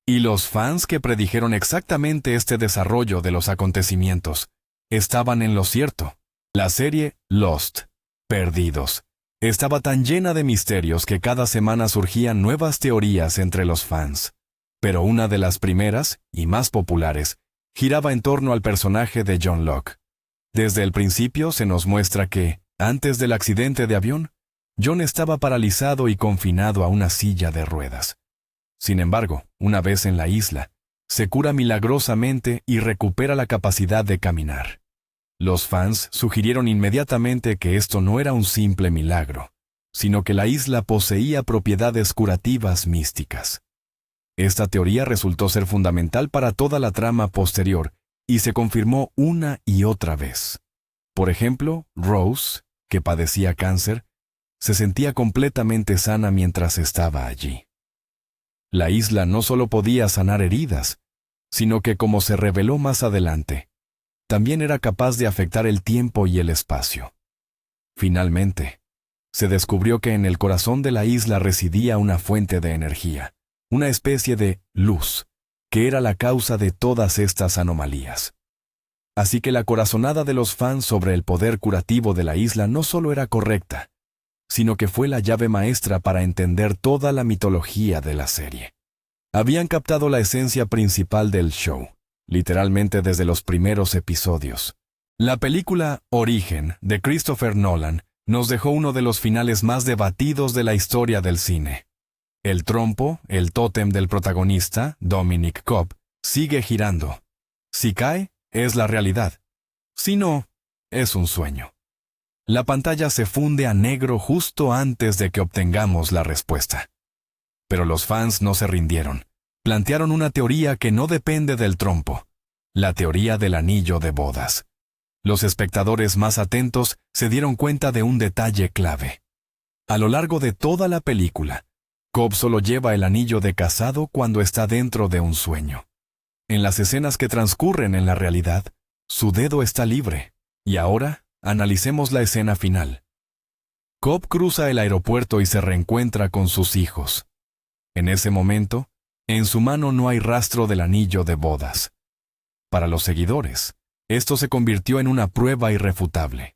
Y los fans que predijeron exactamente este desarrollo de los acontecimientos estaban en lo cierto. La serie Lost, Perdidos, estaba tan llena de misterios que cada semana surgían nuevas teorías entre los fans. Pero una de las primeras, y más populares, giraba en torno al personaje de John Locke. Desde el principio se nos muestra que, antes del accidente de avión, John estaba paralizado y confinado a una silla de ruedas. Sin embargo, una vez en la isla, se cura milagrosamente y recupera la capacidad de caminar. Los fans sugirieron inmediatamente que esto no era un simple milagro, sino que la isla poseía propiedades curativas místicas. Esta teoría resultó ser fundamental para toda la trama posterior y se confirmó una y otra vez. Por ejemplo, Rose, que padecía cáncer, se sentía completamente sana mientras estaba allí. La isla no solo podía sanar heridas, sino que, como se reveló más adelante, también era capaz de afectar el tiempo y el espacio. Finalmente, se descubrió que en el corazón de la isla residía una fuente de energía, una especie de luz, que era la causa de todas estas anomalías. Así que la corazonada de los fans sobre el poder curativo de la isla no solo era correcta, sino que fue la llave maestra para entender toda la mitología de la serie. Habían captado la esencia principal del show, literalmente desde los primeros episodios. La película Origen, de Christopher Nolan, nos dejó uno de los finales más debatidos de la historia del cine. El trompo, el tótem del protagonista, Dominic Cobb, sigue girando. Si cae, es la realidad. Si no, es un sueño. La pantalla se funde a negro justo antes de que obtengamos la respuesta. Pero los fans no se rindieron. plantearon una teoría que no depende del trompo, la teoría del anillo de bodas. Los espectadores más atentos se dieron cuenta de un detalle clave. A lo largo de toda la película, Cobb solo lleva el anillo de casado cuando está dentro de un sueño. En las escenas que transcurren en la realidad, su dedo está libre. Y ahora, analicemos la escena final. Cobb cruza el aeropuerto y se reencuentra con sus hijos. En ese momento, en su mano no hay rastro del anillo de bodas. Para los seguidores, esto se convirtió en una prueba irrefutable.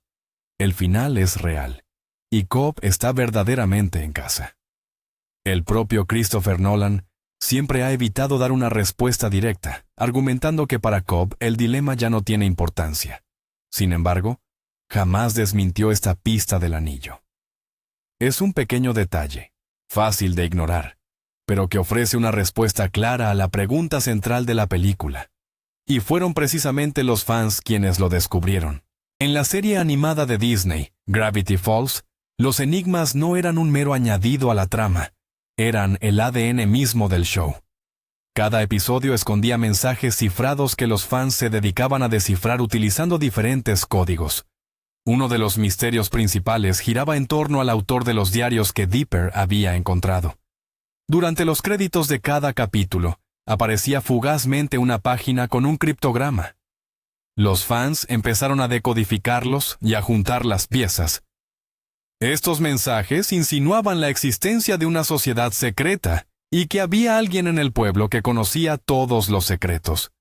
El final es real, y Cobb está verdaderamente en casa. El propio Christopher Nolan siempre ha evitado dar una respuesta directa, argumentando que para Cobb el dilema ya no tiene importancia. Sin embargo, jamás desmintió esta pista del anillo. Es un pequeño detalle, fácil de ignorar, pero que ofrece una respuesta clara a la pregunta central de la película. Y fueron precisamente los fans quienes lo descubrieron. En la serie animada de Disney, Gravity Falls, los enigmas no eran un mero añadido a la trama, eran el ADN mismo del show. Cada episodio escondía mensajes cifrados que los fans se dedicaban a descifrar utilizando diferentes códigos. Uno de los misterios principales giraba en torno al autor de los diarios que Dipper había encontrado. Durante los créditos de cada capítulo, aparecía fugazmente una página con un criptograma. Los fans empezaron a decodificarlos y a juntar las piezas. Estos mensajes insinuaban la existencia de una sociedad secreta y que había alguien en el pueblo que conocía todos los secretos.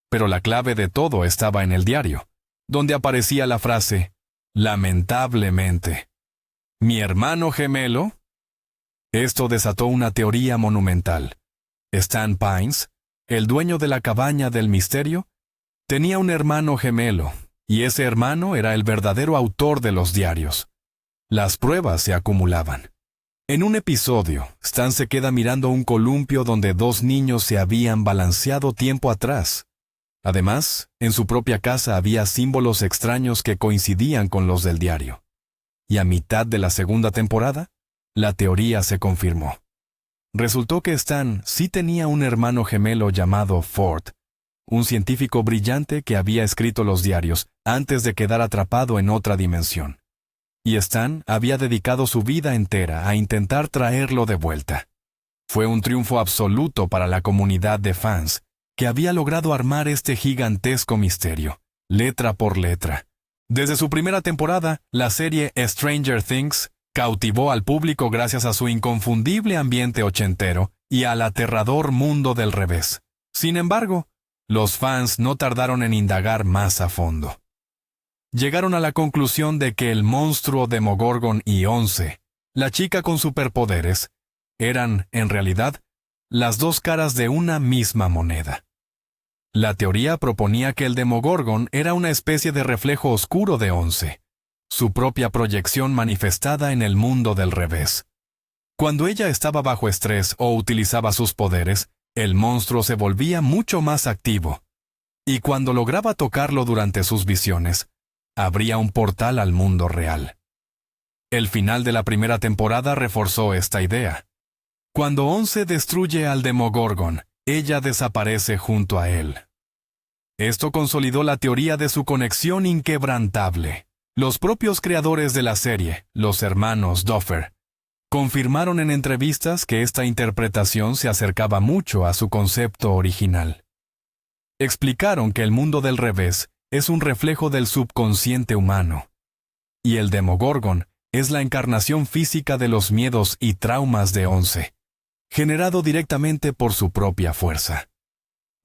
Pero la clave de todo estaba en el diario, donde aparecía la frase, lamentablemente, ¿mi hermano gemelo? Esto desató una teoría monumental. Stan Pines, el dueño de la cabaña del misterio, tenía un hermano gemelo, y ese hermano era el verdadero autor de los diarios. Las pruebas se acumulaban. En un episodio, Stan se queda mirando un columpio donde dos niños se habían balanceado tiempo atrás. Además, en su propia casa había símbolos extraños que coincidían con los del diario. Y a mitad de la segunda temporada, la teoría se confirmó. Resultó que Stan sí tenía un hermano gemelo llamado Ford, un científico brillante que había escrito los diarios antes de quedar atrapado en otra dimensión. Y Stan había dedicado su vida entera a intentar traerlo de vuelta. Fue un triunfo absoluto para la comunidad de fans, que había logrado armar este gigantesco misterio, letra por letra. Desde su primera temporada, la serie Stranger Things cautivó al público gracias a su inconfundible ambiente ochentero y al aterrador mundo del revés. Sin embargo, los fans no tardaron en indagar más a fondo. Llegaron a la conclusión de que el monstruo Demogorgon y 11, la chica con superpoderes, eran, en realidad, las dos caras de una misma moneda. La teoría proponía que el Demogorgon era una especie de reflejo oscuro de 11, su propia proyección manifestada en el mundo del revés. Cuando ella estaba bajo estrés o utilizaba sus poderes, el monstruo se volvía mucho más activo, y cuando lograba tocarlo durante sus visiones, abría un portal al mundo real. El final de la primera temporada reforzó esta idea. Cuando 11 destruye al Demogorgon, ella desaparece junto a él. Esto consolidó la teoría de su conexión inquebrantable. Los propios creadores de la serie, los hermanos Duffer, confirmaron en entrevistas que esta interpretación se acercaba mucho a su concepto original. Explicaron que el mundo del revés es un reflejo del subconsciente humano, y el Demogorgon es la encarnación física de los miedos y traumas de 11, generado directamente por su propia fuerza.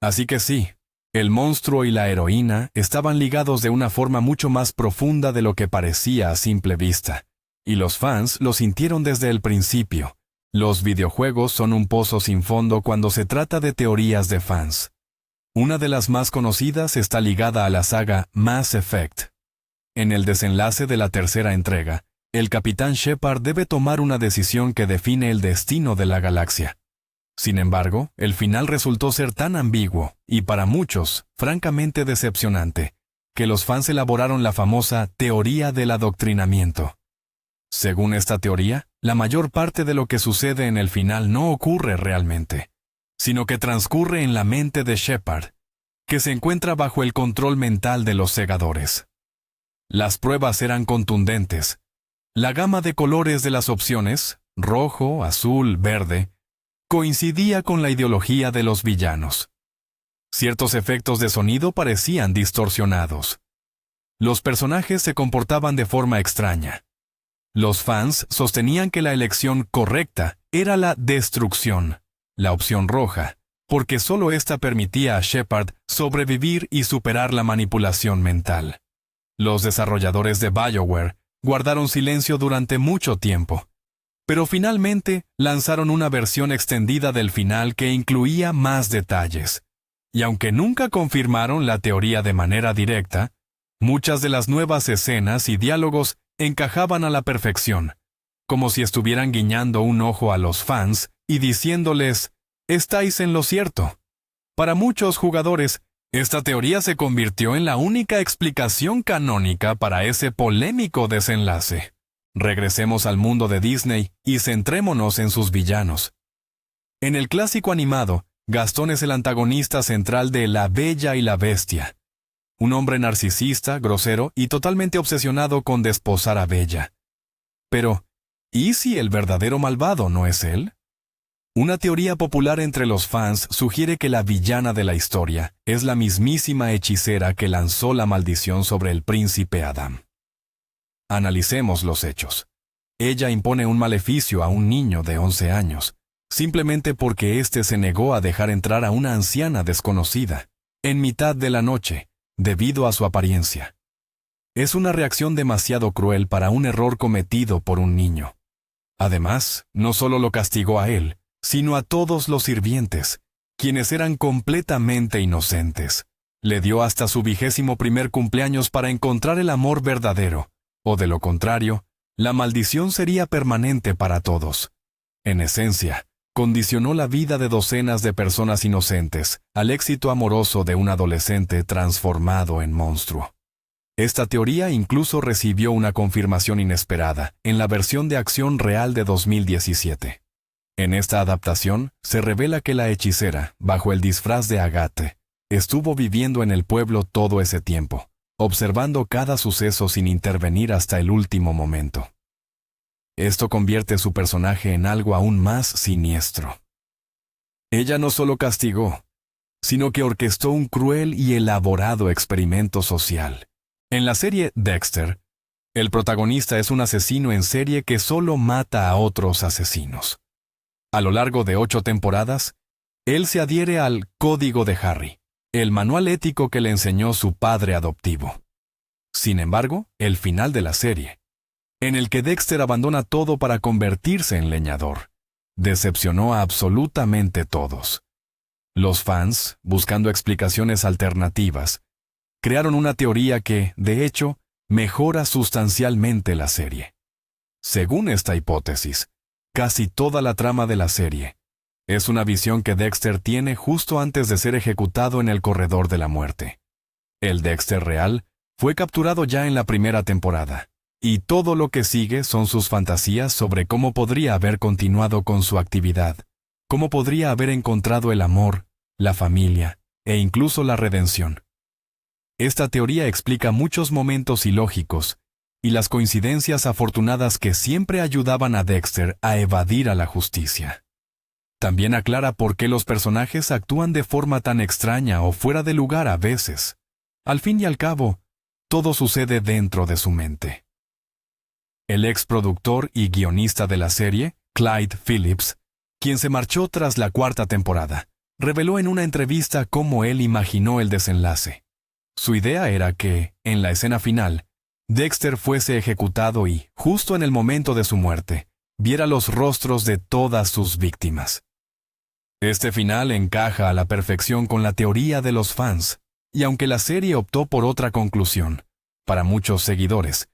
Así que sí, el monstruo y la heroína estaban ligados de una forma mucho más profunda de lo que parecía a simple vista, y los fans lo sintieron desde el principio. Los videojuegos son un pozo sin fondo cuando se trata de teorías de fans. Una de las más conocidas está ligada a la saga Mass Effect. En el desenlace de la tercera entrega, el Capitán Shepard debe tomar una decisión que define el destino de la galaxia. Sin embargo, el final resultó ser tan ambiguo, y para muchos, francamente decepcionante, que los fans elaboraron la famosa teoría del adoctrinamiento. Según esta teoría, la mayor parte de lo que sucede en el final no ocurre realmente. sino que transcurre en la mente de Shepard, que se encuentra bajo el control mental de los segadores. Las pruebas eran contundentes. La gama de colores de las opciones, rojo, azul, verde, coincidía con la ideología de los villanos. Ciertos efectos de sonido parecían distorsionados. Los personajes se comportaban de forma extraña. Los fans sostenían que la elección correcta era la destrucción, la opción roja, porque solo esta permitía a Shepard sobrevivir y superar la manipulación mental. Los desarrolladores de BioWare guardaron silencio durante mucho tiempo, pero finalmente lanzaron una versión extendida del final que incluía más detalles. Y aunque nunca confirmaron la teoría de manera directa, muchas de las nuevas escenas y diálogos encajaban a la perfección, como si estuvieran guiñando un ojo a los fans y diciéndoles, «Estáis en lo cierto». Para muchos jugadores, esta teoría se convirtió en la única explicación canónica para ese polémico desenlace. Regresemos al mundo de Disney y centrémonos en sus villanos. En el clásico animado, Gastón es el antagonista central de La Bella y la Bestia. Un hombre narcisista, grosero y totalmente obsesionado con desposar a Bella. Pero, ¿y si el verdadero malvado no es él? Una teoría popular entre los fans sugiere que la villana de la historia es la mismísima hechicera que lanzó la maldición sobre el príncipe Adam. Analicemos los hechos. Ella impone un maleficio a un niño de 11 años, simplemente porque éste se negó a dejar entrar a una anciana desconocida, en mitad de la noche, debido a su apariencia. Es una reacción demasiado cruel para un error cometido por un niño. Además, no solo lo castigó a él, sino a todos los sirvientes, quienes eran completamente inocentes. Le dio hasta su 21º cumpleaños para encontrar el amor verdadero, o de lo contrario, la maldición sería permanente para todos. En esencia, condicionó la vida de docenas de personas inocentes al éxito amoroso de un adolescente transformado en monstruo. Esta teoría incluso recibió una confirmación inesperada en la versión de acción real de 2017. En esta adaptación, se revela que la hechicera, bajo el disfraz de Agathe, estuvo viviendo en el pueblo todo ese tiempo, observando cada suceso sin intervenir hasta el último momento. Esto convierte su personaje en algo aún más siniestro. Ella no solo castigó, sino que orquestó un cruel y elaborado experimento social. En la serie Dexter, el protagonista es un asesino en serie que solo mata a otros asesinos. A lo largo de 8 temporadas, él se adhiere al Código de Harry, el manual ético que le enseñó su padre adoptivo. Sin embargo, el final de la serie, en el que Dexter abandona todo para convertirse en leñador, decepcionó a absolutamente todos. Los fans, buscando explicaciones alternativas, crearon una teoría que, de hecho, mejora sustancialmente la serie. Según esta hipótesis, casi toda la trama de la serie es una visión que Dexter tiene justo antes de ser ejecutado en el corredor de la muerte. El Dexter real fue capturado ya en la primera temporada, y todo lo que sigue son sus fantasías sobre cómo podría haber continuado con su actividad, cómo podría haber encontrado el amor, la familia e incluso la redención. Esta teoría explica muchos momentos ilógicos y las coincidencias afortunadas que siempre ayudaban a Dexter a evadir a la justicia. También aclara por qué los personajes actúan de forma tan extraña o fuera de lugar a veces. Al fin y al cabo, todo sucede dentro de su mente. El ex productor y guionista de la serie, Clyde Phillips, quien se marchó tras la 4ª temporada, reveló en una entrevista cómo él imaginó el desenlace. Su idea era que, en la escena final, Dexter fuese ejecutado y, justo en el momento de su muerte, viera los rostros de todas sus víctimas. Este final encaja a la perfección con la teoría de los fans, y aunque la serie optó por otra conclusión, para muchos seguidores,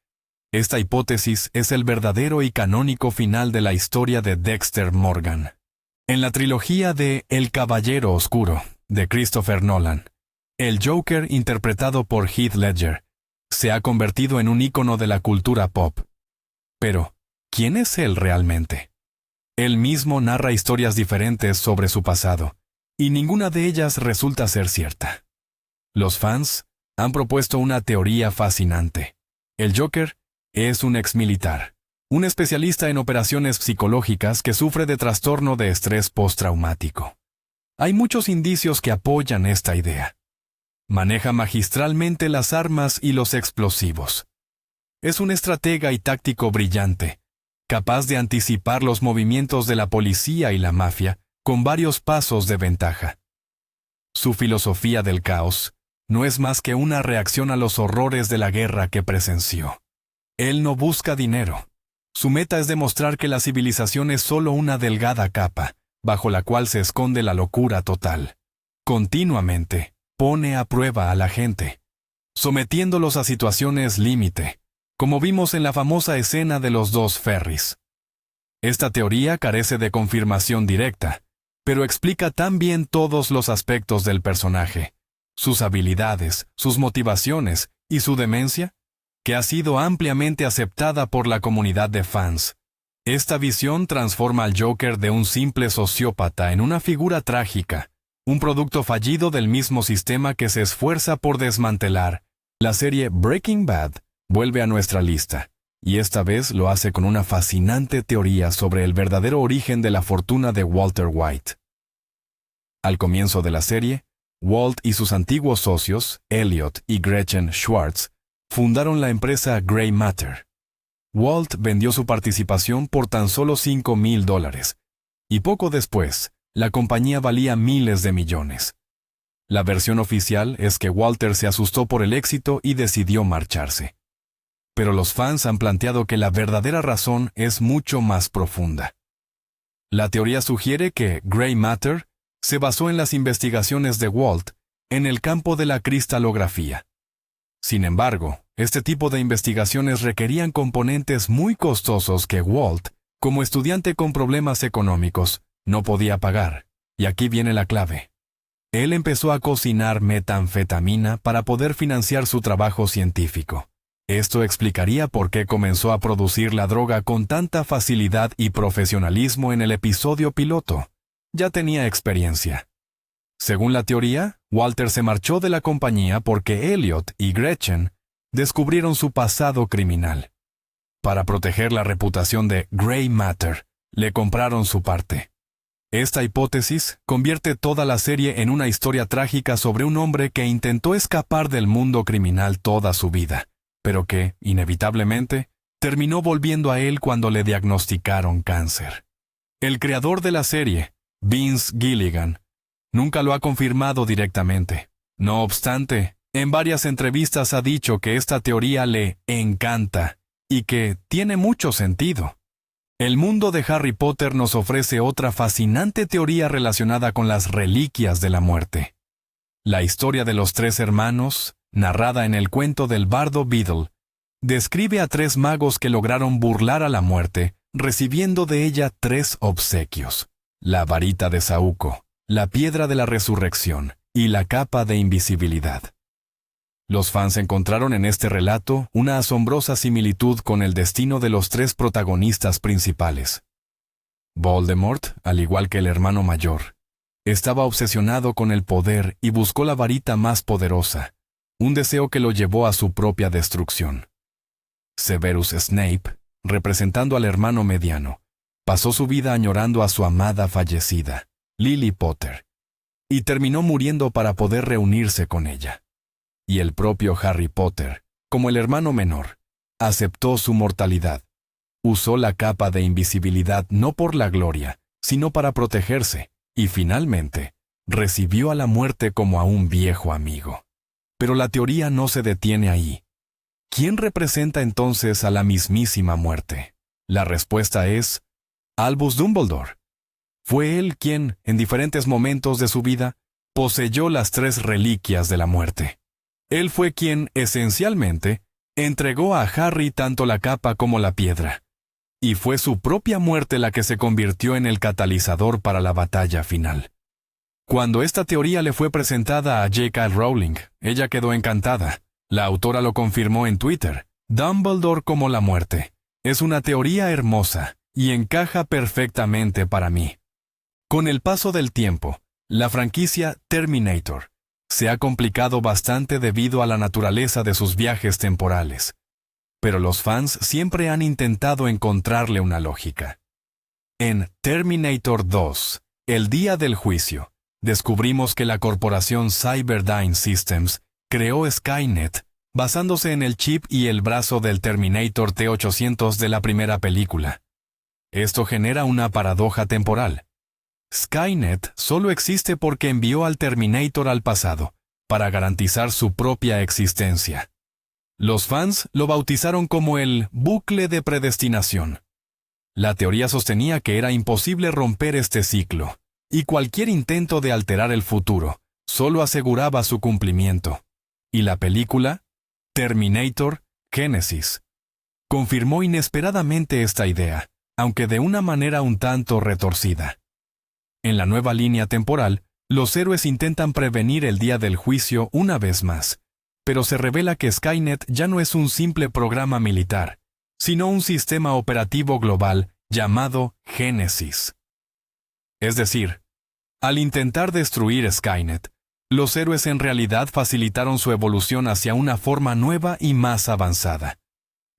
esta hipótesis es el verdadero y canónico final de la historia de Dexter Morgan. En la trilogía de El Caballero Oscuro, de Christopher Nolan, el Joker interpretado por Heath Ledger se ha convertido en un ícono de la cultura pop. Pero, ¿quién es él realmente? Él mismo narra historias diferentes sobre su pasado, y ninguna de ellas resulta ser cierta. Los fans han propuesto una teoría fascinante. El Joker es un exmilitar, un especialista en operaciones psicológicas que sufre de trastorno de estrés postraumático. Hay muchos indicios que apoyan esta idea. Maneja magistralmente las armas y los explosivos. Es un estratega y táctico brillante, capaz de anticipar los movimientos de la policía y la mafia con varios pasos de ventaja. Su filosofía del caos no es más que una reacción a los horrores de la guerra que presenció. Él no busca dinero. Su meta es demostrar que la civilización es solo una delgada capa, bajo la cual se esconde la locura total. Continuamente pone a prueba a la gente, sometiéndolos a situaciones límite, como vimos en la famosa escena de los 2 ferries. Esta teoría carece de confirmación directa, pero explica tan bien todos los aspectos del personaje, sus habilidades, sus motivaciones y su demencia, que ha sido ampliamente aceptada por la comunidad de fans. Esta visión transforma al Joker de un simple sociópata en una figura trágica, un producto fallido del mismo sistema que se esfuerza por desmantelar. La serie Breaking Bad vuelve a nuestra lista, y esta vez lo hace con una fascinante teoría sobre el verdadero origen de la fortuna de Walter White. Al comienzo de la serie, Walt y sus antiguos socios, Elliot y Gretchen Schwartz, fundaron la empresa Grey Matter. Walt vendió su participación por tan solo $5,000, y poco después, la compañía valía miles de millones. La versión oficial es que Walter se asustó por el éxito y decidió marcharse. Pero los fans han planteado que la verdadera razón es mucho más profunda. La teoría sugiere que Grey Matter se basó en las investigaciones de Walt en el campo de la cristalografía. Sin embargo, este tipo de investigaciones requerían componentes muy costosos que Walt, como estudiante con problemas económicos, no podía pagar. Y aquí viene la clave. Él empezó a cocinar metanfetamina para poder financiar su trabajo científico. Esto explicaría por qué comenzó a producir la droga con tanta facilidad y profesionalismo en el episodio piloto. Ya tenía experiencia. Según la teoría, Walter se marchó de la compañía porque Elliot y Gretchen descubrieron su pasado criminal. Para proteger la reputación de Grey Matter, le compraron su parte. Esta hipótesis convierte toda la serie en una historia trágica sobre un hombre que intentó escapar del mundo criminal toda su vida, pero que, inevitablemente, terminó volviendo a él cuando le diagnosticaron cáncer. El creador de la serie, Vince Gilligan, nunca lo ha confirmado directamente. No obstante, en varias entrevistas ha dicho que esta teoría le encanta y que tiene mucho sentido. El mundo de Harry Potter nos ofrece otra fascinante teoría relacionada con las reliquias de la muerte. La historia de los 3 hermanos, narrada en el cuento del bardo Beedle, describe a 3 magos que lograron burlar a la muerte, recibiendo de ella 3 obsequios: la varita de Saúco, la piedra de la resurrección y la capa de invisibilidad. Los fans encontraron en este relato una asombrosa similitud con el destino de los 3 protagonistas principales. Voldemort, al igual que el hermano mayor, estaba obsesionado con el poder y buscó la varita más poderosa, un deseo que lo llevó a su propia destrucción. Severus Snape, representando al hermano mediano, pasó su vida añorando a su amada fallecida, Lily Potter, y terminó muriendo para poder reunirse con ella. Y el propio Harry Potter, como el hermano menor, aceptó su mortalidad. Usó la capa de invisibilidad no por la gloria, sino para protegerse, y finalmente, recibió a la muerte como a un viejo amigo. Pero la teoría no se detiene ahí. ¿Quién representa entonces a la mismísima muerte? La respuesta es Albus Dumbledore. Fue él quien, en diferentes momentos de su vida, poseyó las 3 reliquias de la muerte. Él fue quien, esencialmente, entregó a Harry tanto la capa como la piedra. Y fue su propia muerte la que se convirtió en el catalizador para la batalla final. Cuando esta teoría le fue presentada a J.K. Rowling, ella quedó encantada. La autora lo confirmó en Twitter. Dumbledore como la muerte. Es una teoría hermosa y encaja perfectamente para mí. Con el paso del tiempo, La franquicia Terminator se ha complicado bastante debido a la naturaleza de sus viajes temporales, pero los fans siempre han intentado encontrarle una lógica. En Terminator 2, el día del juicio, descubrimos que la corporación Cyberdyne Systems creó Skynet basándose en el chip y el brazo del Terminator T-800 de la primera película. Esto genera una paradoja temporal. Skynet solo existe porque envió al Terminator al pasado, para garantizar su propia existencia. Los fans lo bautizaron como el bucle de predestinación. La teoría sostenía que era imposible romper este ciclo, y cualquier intento de alterar el futuro solo aseguraba su cumplimiento. Y la película, Terminator Genesis, confirmó inesperadamente esta idea, aunque de una manera un tanto retorcida. En la nueva línea temporal, los héroes intentan prevenir el día del juicio una vez más, pero se revela que Skynet ya no es un simple programa militar, sino un sistema operativo global llamado Génesis. Es decir, al intentar destruir Skynet, los héroes en realidad facilitaron su evolución hacia una forma nueva y más avanzada.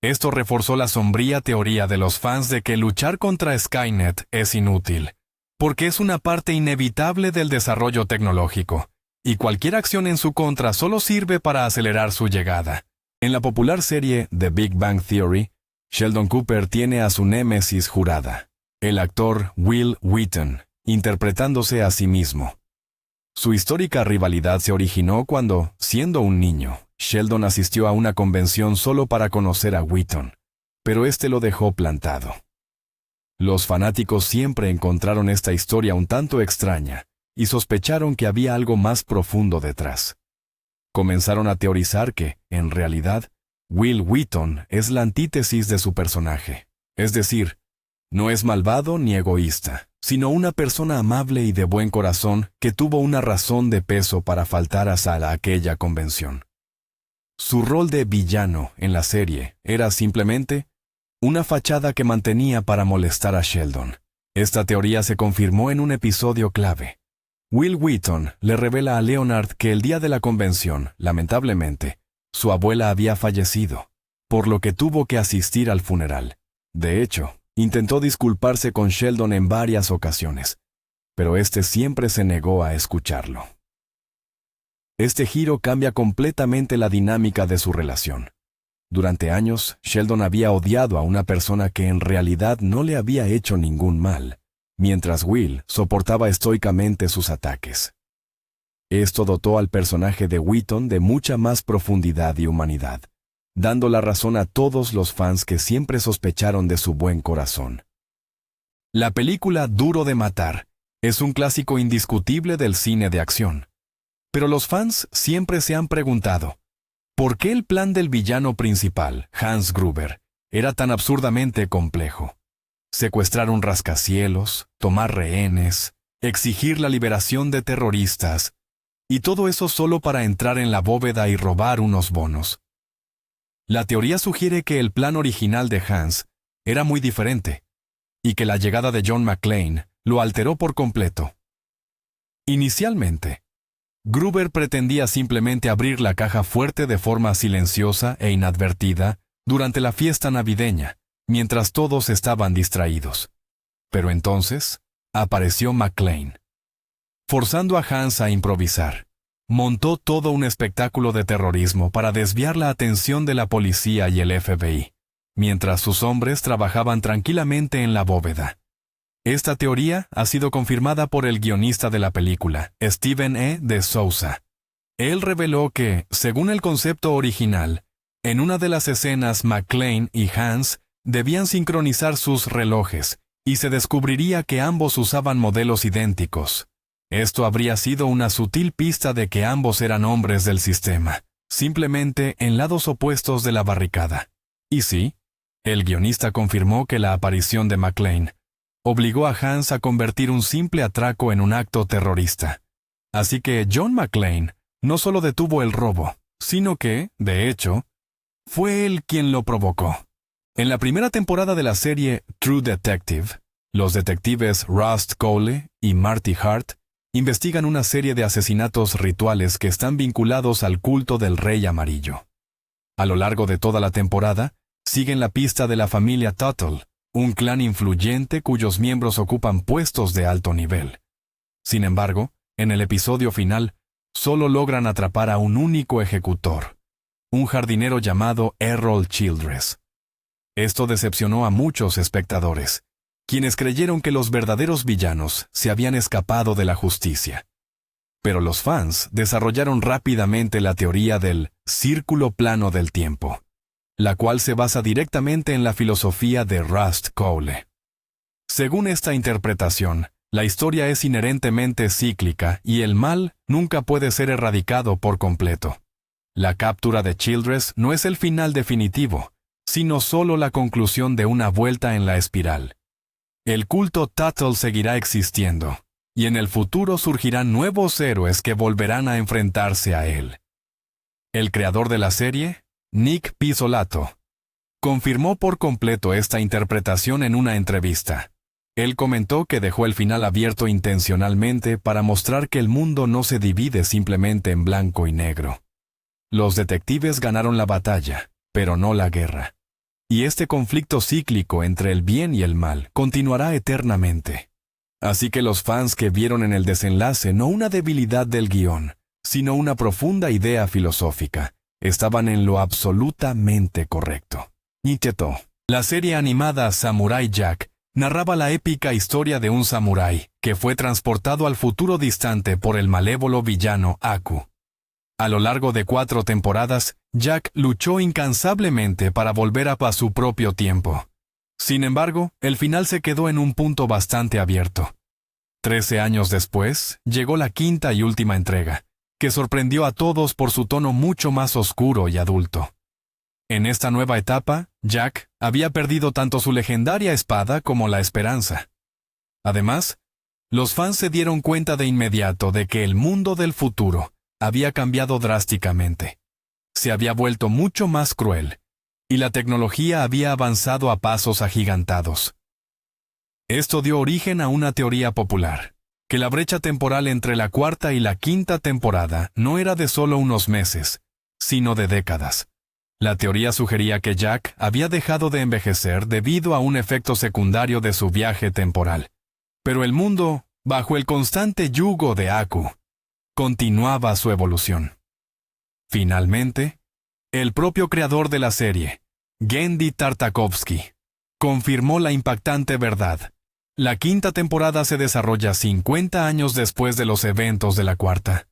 Esto reforzó la sombría teoría de los fans de que luchar contra Skynet es inútil, porque es una parte inevitable del desarrollo tecnológico, y cualquier acción en su contra solo sirve para acelerar su llegada. En la popular serie The Big Bang Theory, Sheldon Cooper tiene a su némesis jurada, el actor Will Wheaton, interpretándose a sí mismo. Su histórica rivalidad se originó cuando, siendo un niño, Sheldon asistió a una convención solo para conocer a Wheaton, pero este lo dejó plantado. Los fanáticos siempre encontraron esta historia un tanto extraña y sospecharon que había algo más profundo detrás. Comenzaron a teorizar que, en realidad, Will Wheaton es la antítesis de su personaje. Es decir, no es malvado ni egoísta, sino una persona amable y de buen corazón que tuvo una razón de peso para faltar a aquella convención. Su rol de villano en la serie era simplemente una fachada que mantenía para molestar a Sheldon. Esta teoría se confirmó en un episodio clave. Will Wheaton le revela a Leonard que el día de la convención, lamentablemente, su abuela había fallecido, por lo que tuvo que asistir al funeral. De hecho, intentó disculparse con Sheldon en varias ocasiones, pero este siempre se negó a escucharlo. Este giro cambia completamente la dinámica de su relación. Durante años, Sheldon había odiado a una persona que en realidad no le había hecho ningún mal, mientras Will soportaba estoicamente sus ataques. Esto dotó al personaje de Wheaton de mucha más profundidad y humanidad, dando la razón a todos los fans que siempre sospecharon de su buen corazón. La película Duro de Matar es un clásico indiscutible del cine de acción. Pero los fans siempre se han preguntado, ¿por qué el plan del villano principal, Hans Gruber, era tan absurdamente complejo? Secuestrar un rascacielos, tomar rehenes, exigir la liberación de terroristas, y todo eso solo para entrar en la bóveda y robar unos bonos. La teoría sugiere que el plan original de Hans era muy diferente, y que la llegada de John McClane lo alteró por completo. Inicialmente, Gruber pretendía simplemente abrir la caja fuerte de forma silenciosa e inadvertida durante la fiesta navideña, mientras todos estaban distraídos. Pero entonces, apareció McClane. Forzando a Hans a improvisar, montó todo un espectáculo de terrorismo para desviar la atención de la policía y el FBI, mientras sus hombres trabajaban tranquilamente en la bóveda. Esta teoría ha sido confirmada por el guionista de la película, Stephen E. de Souza. Él reveló que, según el concepto original, en una de las escenas McClane y Hans debían sincronizar sus relojes, y se descubriría que ambos usaban modelos idénticos. Esto habría sido una sutil pista de que ambos eran hombres del sistema, simplemente en lados opuestos de la barricada. Y sí, el guionista confirmó que la aparición de McClane obligó a Hans a convertir un simple atraco en un acto terrorista. Así que John McClane no solo detuvo el robo, sino que, de hecho, fue él quien lo provocó. En la primera temporada de la serie True Detective, los detectives Rust Cole y Marty Hart investigan una serie de asesinatos rituales que están vinculados al culto del Rey Amarillo. A lo largo de toda la temporada, siguen la pista de la familia Tuttle, un clan influyente cuyos miembros ocupan puestos de alto nivel. Sin embargo, en el episodio final, solo logran atrapar a un único ejecutor, un jardinero llamado Errol Childress. Esto decepcionó a muchos espectadores, quienes creyeron que los verdaderos villanos se habían escapado de la justicia. Pero los fans desarrollaron rápidamente la teoría del círculo plano del tiempo, la cual se basa directamente en la filosofía de Rust Cohle. Según esta interpretación, la historia es inherentemente cíclica y el mal nunca puede ser erradicado por completo. La captura de Childress no es el final definitivo, sino solo la conclusión de una vuelta en la espiral. El culto Tuttle seguirá existiendo, y en el futuro surgirán nuevos héroes que volverán a enfrentarse a él. El creador de la serie, Nick Pizzolatto, confirmó por completo esta interpretación en una entrevista. Él comentó que dejó el final abierto intencionalmente para mostrar que el mundo no se divide simplemente en blanco y negro. Los detectives ganaron la batalla, pero no la guerra. Y este conflicto cíclico entre el bien y el mal continuará eternamente. Así que los fans que vieron en el desenlace no una debilidad del guión, sino una profunda idea filosófica, estaban en lo absolutamente correcto. Nietzsche. La serie animada Samurai Jack narraba la épica historia de un samurái que fue transportado al futuro distante por el malévolo villano Aku. A lo largo de 4 temporadas, Jack luchó incansablemente para volver a su propio tiempo. Sin embargo, el final se quedó en un punto bastante abierto. 13 años después, llegó la 5ª y última entrega, que sorprendió a todos por su tono mucho más oscuro y adulto. En esta nueva etapa, Jack había perdido tanto su legendaria espada como la esperanza. Además, los fans se dieron cuenta de inmediato de que el mundo del futuro había cambiado drásticamente. Se había vuelto mucho más cruel, y la tecnología había avanzado a pasos agigantados. Esto dio origen a una teoría popular, que la brecha temporal entre la 4ª y la 5ª temporada no era de solo unos meses, sino de décadas. La teoría sugería que Jack había dejado de envejecer debido a un efecto secundario de su viaje temporal. Pero el mundo, bajo el constante yugo de Aku, continuaba su evolución. Finalmente, el propio creador de la serie, Genndy Tartakovsky, confirmó la impactante verdad. La 5ª temporada se desarrolla 50 años después de los eventos de la 4ª.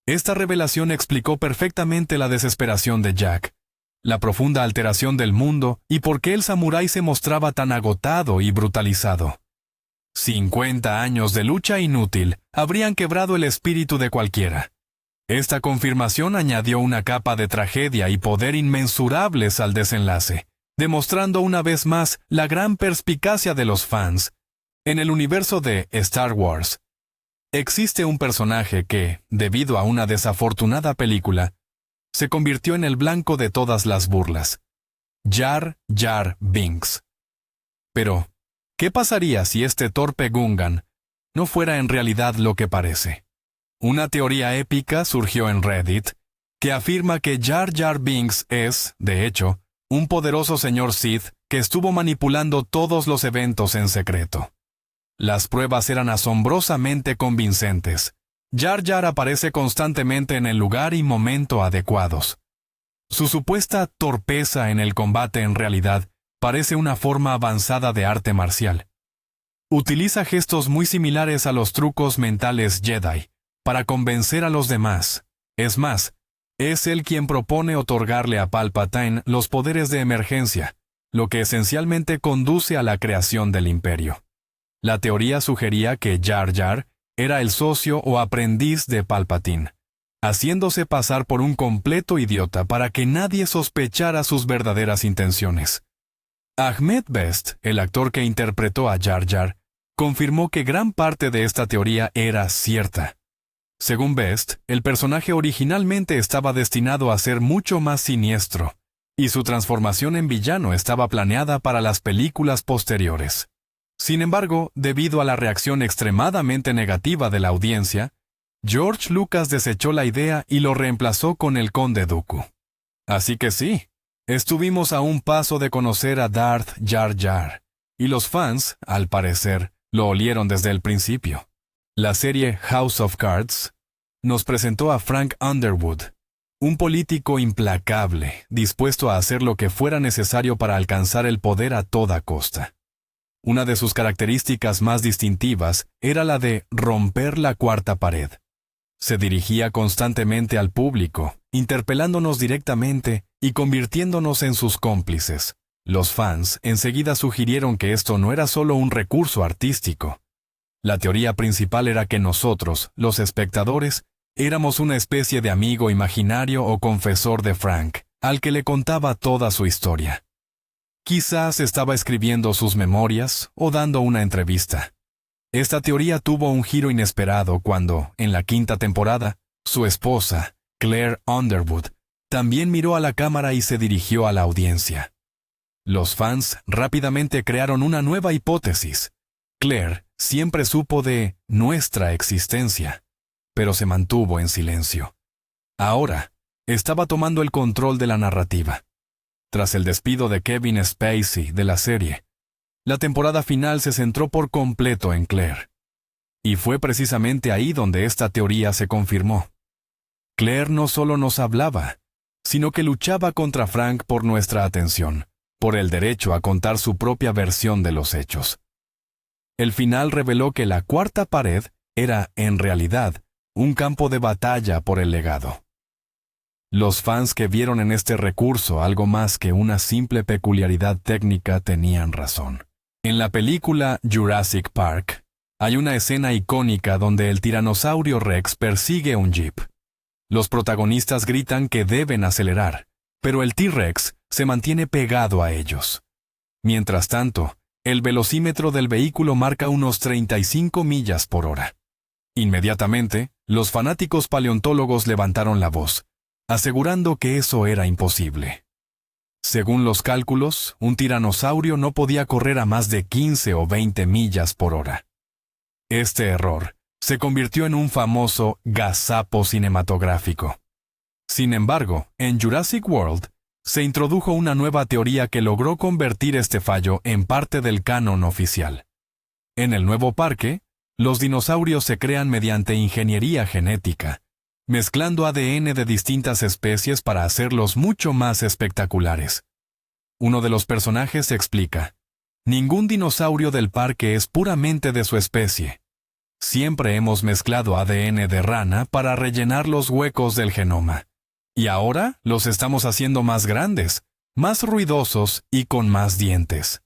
Esta revelación explicó perfectamente la desesperación de Jack, la profunda alteración del mundo y por qué el samurái se mostraba tan agotado y brutalizado. 50 años de lucha inútil habrían quebrado el espíritu de cualquiera. Esta confirmación añadió una capa de tragedia y poder inmensurables al desenlace, demostrando una vez más la gran perspicacia de los fans. En el universo de Star Wars, existe un personaje que, debido a una desafortunada película, se convirtió en el blanco de todas las burlas: Jar Jar Binks. Pero, ¿qué pasaría si este torpe Gungan no fuera en realidad lo que parece? Una teoría épica surgió en Reddit que afirma que Jar Jar Binks es, de hecho, un poderoso señor Sith que estuvo manipulando todos los eventos en secreto. Las pruebas eran asombrosamente convincentes. Jar Jar aparece constantemente en el lugar y momento adecuados. Su supuesta torpeza en el combate en realidad parece una forma avanzada de arte marcial. Utiliza gestos muy similares a los trucos mentales Jedi para convencer a los demás. Es más, es él quien propone otorgarle a Palpatine los poderes de emergencia, lo que esencialmente conduce a la creación del Imperio. La teoría sugería que Jar Jar era el socio o aprendiz de Palpatine, haciéndose pasar por un completo idiota para que nadie sospechara sus verdaderas intenciones. Ahmed Best, el actor que interpretó a Jar Jar, confirmó que gran parte de esta teoría era cierta. Según Best, el personaje originalmente estaba destinado a ser mucho más siniestro, y su transformación en villano estaba planeada para las películas posteriores. Sin embargo, debido a la reacción extremadamente negativa de la audiencia, George Lucas desechó la idea y lo reemplazó con el Conde Dooku. Así que sí, estuvimos a un paso de conocer a Darth Jar Jar, y los fans, al parecer, lo olieron desde el principio. La serie House of Cards nos presentó a Frank Underwood, un político implacable, dispuesto a hacer lo que fuera necesario para alcanzar el poder a toda costa. Una de sus características más distintivas era la de romper la cuarta pared. Se dirigía constantemente al público, interpelándonos directamente y convirtiéndonos en sus cómplices. Los fans enseguida sugirieron que esto no era solo un recurso artístico. La teoría principal era que nosotros, los espectadores, éramos una especie de amigo imaginario o confesor de Frank, al que le contaba toda su historia. Quizás estaba escribiendo sus memorias o dando una entrevista. Esta teoría tuvo un giro inesperado cuando, en la quinta temporada, su esposa, Claire Underwood, también miró a la cámara y se dirigió a la audiencia. Los fans rápidamente crearon una nueva hipótesis. Claire siempre supo de nuestra existencia, pero se mantuvo en silencio. Ahora, estaba tomando el control de la narrativa. Tras el despido de Kevin Spacey de la serie, la temporada final se centró por completo en Claire. Y fue precisamente ahí donde esta teoría se confirmó. Claire no solo nos hablaba, sino que luchaba contra Frank por nuestra atención, por el derecho a contar su propia versión de los hechos. El final reveló que la cuarta pared era, en realidad, un campo de batalla por el legado. Los fans que vieron en este recurso algo más que una simple peculiaridad técnica tenían razón. En la película Jurassic Park, hay una escena icónica donde el tiranosaurio Rex persigue un jeep. Los protagonistas gritan que deben acelerar, pero el T-Rex se mantiene pegado a ellos. Mientras tanto, el velocímetro del vehículo marca unos 35 millas por hora. Inmediatamente, los fanáticos paleontólogos levantaron la voz, asegurando que eso era imposible. Según los cálculos, un tiranosaurio no podía correr a más de 15 o 20 millas por hora. Este error se convirtió en un famoso gazapo cinematográfico. Sin embargo, en Jurassic World, se introdujo una nueva teoría que logró convertir este fallo en parte del canon oficial. En el nuevo parque, los dinosaurios se crean mediante ingeniería genética, mezclando ADN de distintas especies para hacerlos mucho más espectaculares. Uno de los personajes explica: ningún dinosaurio del parque es puramente de su especie. Siempre hemos mezclado ADN de rana para rellenar los huecos del genoma. Y ahora los estamos haciendo más grandes, más ruidosos y con más dientes.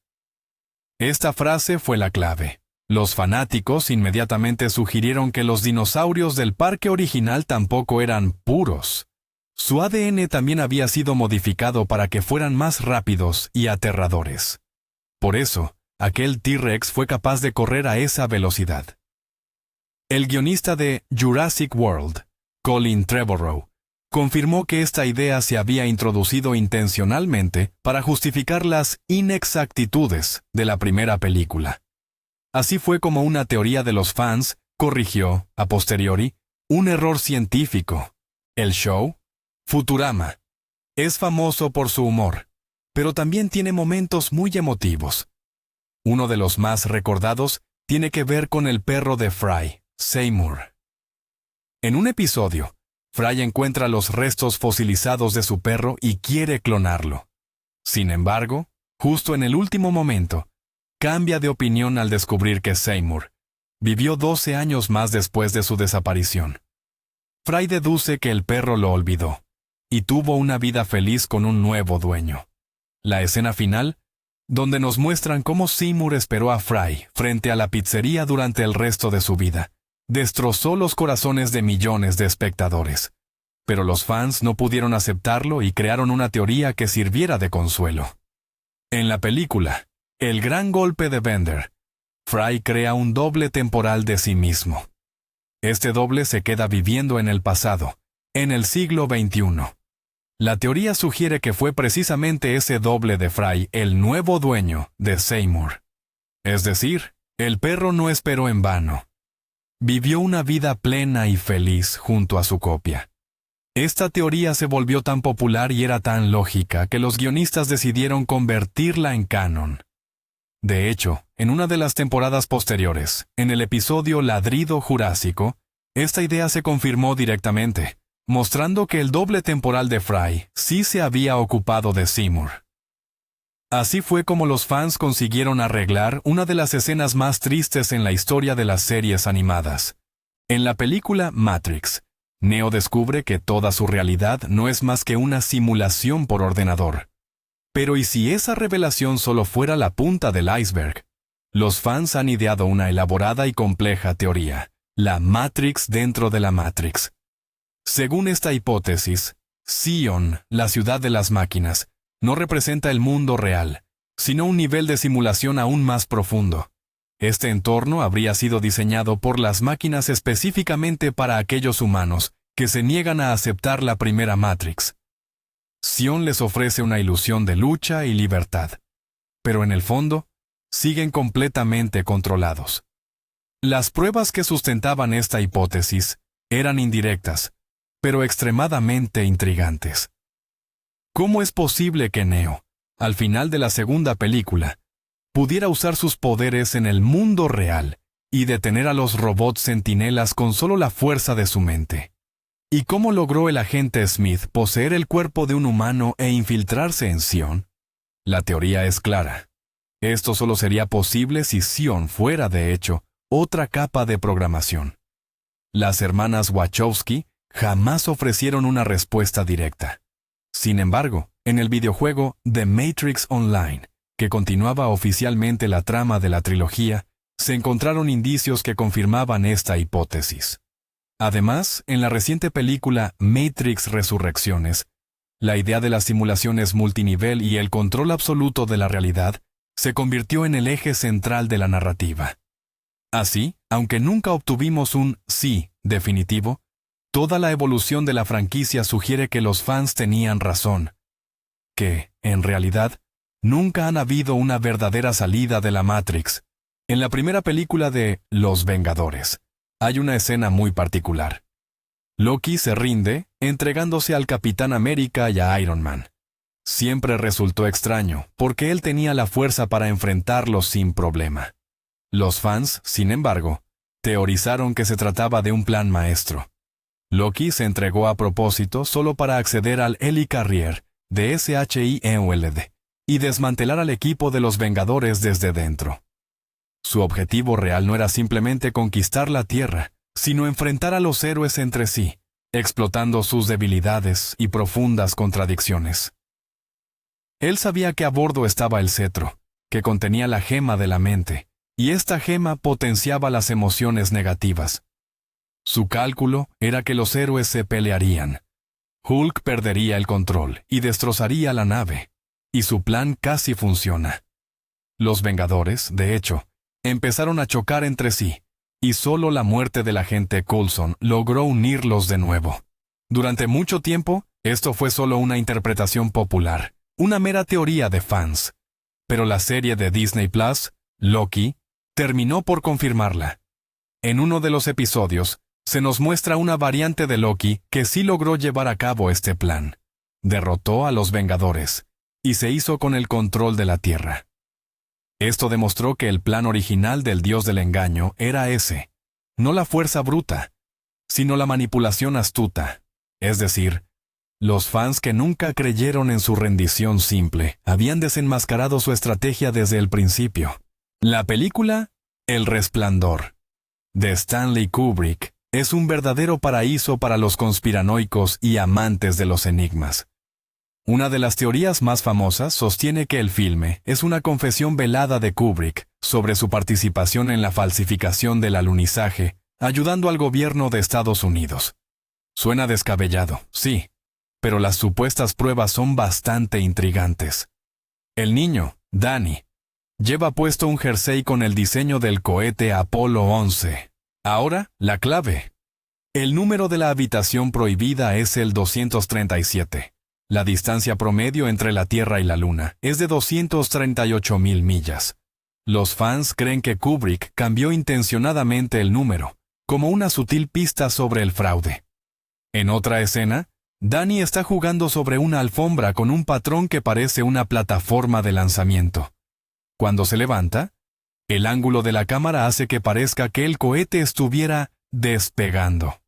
Esta frase fue la clave. Los fanáticos inmediatamente sugirieron que los dinosaurios del parque original tampoco eran puros. Su ADN también había sido modificado para que fueran más rápidos y aterradores. Por eso, aquel T-Rex fue capaz de correr a esa velocidad. El guionista de Jurassic World, Colin Trevorrow, confirmó que esta idea se había introducido intencionalmente para justificar las inexactitudes de la primera película. Así fue como una teoría de los fans corrigió, a posteriori, un error científico. El show, Futurama, es famoso por su humor, pero también tiene momentos muy emotivos. Uno de los más recordados tiene que ver con el perro de Fry, Seymour. En un episodio, Fry encuentra los restos fosilizados de su perro y quiere clonarlo. Sin embargo, justo en el último momento, cambia de opinión al descubrir que Seymour vivió 12 años más después de su desaparición. Fry deduce que el perro lo olvidó y tuvo una vida feliz con un nuevo dueño. La escena final, donde nos muestran cómo Seymour esperó a Fry frente a la pizzería durante el resto de su vida, destrozó los corazones de millones de espectadores. Pero los fans no pudieron aceptarlo y crearon una teoría que sirviera de consuelo. En la película El gran golpe de Bender, Fry crea un doble temporal de sí mismo. Este doble se queda viviendo en el pasado, en el siglo XXI. La teoría sugiere que fue precisamente ese doble de Fry el nuevo dueño de Seymour. Es decir, el perro no esperó en vano. Vivió una vida plena y feliz junto a su copia. Esta teoría se volvió tan popular y era tan lógica que los guionistas decidieron convertirla en canon. De hecho, en una de las temporadas posteriores, en el episodio Ladrido Jurásico, esta idea se confirmó directamente, mostrando que el doble temporal de Fry sí se había ocupado de Seymour. Así fue como los fans consiguieron arreglar una de las escenas más tristes en la historia de las series animadas. En la película Matrix, Neo descubre que toda su realidad no es más que una simulación por ordenador. Pero ¿y si esa revelación solo fuera la punta del iceberg? Los fans han ideado una elaborada y compleja teoría, la Matrix dentro de la Matrix. Según esta hipótesis, Zion, la ciudad de las máquinas, no representa el mundo real, sino un nivel de simulación aún más profundo. Este entorno habría sido diseñado por las máquinas específicamente para aquellos humanos que se niegan a aceptar la primera Matrix. Zion les ofrece una ilusión de lucha y libertad, pero en el fondo, siguen completamente controlados. Las pruebas que sustentaban esta hipótesis eran indirectas, pero extremadamente intrigantes. ¿Cómo es posible que Neo, al final de la segunda película, pudiera usar sus poderes en el mundo real y detener a los robots centinelas con solo la fuerza de su mente? ¿Y cómo logró el agente Smith poseer el cuerpo de un humano e infiltrarse en Zion? La teoría es clara. Esto solo sería posible si Zion fuera, de hecho, otra capa de programación. Las hermanas Wachowski jamás ofrecieron una respuesta directa. Sin embargo, en el videojuego The Matrix Online, que continuaba oficialmente la trama de la trilogía, se encontraron indicios que confirmaban esta hipótesis. Además, en la reciente película Matrix Resurrecciones, la idea de las simulaciones multinivel y el control absoluto de la realidad se convirtió en el eje central de la narrativa. Así, aunque nunca obtuvimos un sí definitivo, toda la evolución de la franquicia sugiere que los fans tenían razón, que, en realidad, nunca han habido una verdadera salida de la Matrix. En la primera película de Los Vengadores, hay una escena muy particular. Loki se rinde, entregándose al Capitán América y a Iron Man. Siempre resultó extraño, porque él tenía la fuerza para enfrentarlos sin problema. Los fans, sin embargo, teorizaron que se trataba de un plan maestro. Loki se entregó a propósito solo para acceder al Helicarrier de SHIELD y desmantelar al equipo de los Vengadores desde dentro. Su objetivo real no era simplemente conquistar la Tierra, sino enfrentar a los héroes entre sí, explotando sus debilidades y profundas contradicciones. Él sabía que a bordo estaba el cetro, que contenía la gema de la mente, y esta gema potenciaba las emociones negativas. Su cálculo era que los héroes se pelearían. Hulk perdería el control y destrozaría la nave, y su plan casi funciona. Los Vengadores, de hecho, empezaron a chocar entre sí, y solo la muerte del agente Coulson logró unirlos de nuevo. Durante mucho tiempo, esto fue solo una interpretación popular, una mera teoría de fans. Pero la serie de Disney Plus, Loki, terminó por confirmarla. En uno de los episodios, se nos muestra una variante de Loki que sí logró llevar a cabo este plan. Derrotó a los Vengadores, y se hizo con el control de la Tierra. Esto demostró que el plan original del dios del engaño era ese, no la fuerza bruta, sino la manipulación astuta, es decir, los fans que nunca creyeron en su rendición simple habían desenmascarado su estrategia desde el principio. La película El Resplandor, de Stanley Kubrick, es un verdadero paraíso para los conspiranoicos y amantes de los enigmas. Una de las teorías más famosas sostiene que el filme es una confesión velada de Kubrick sobre su participación en la falsificación del alunizaje, ayudando al gobierno de Estados Unidos. Suena descabellado, sí, pero las supuestas pruebas son bastante intrigantes. El niño, Danny, lleva puesto un jersey con el diseño del cohete Apolo 11. Ahora, la clave. El número de la habitación prohibida es el 237. La distancia promedio entre la Tierra y la Luna es de 238.000 millas. Los fans creen que Kubrick cambió intencionadamente el número, como una sutil pista sobre el fraude. En otra escena, Danny está jugando sobre una alfombra con un patrón que parece una plataforma de lanzamiento. Cuando se levanta, el ángulo de la cámara hace que parezca que el cohete estuviera despegando.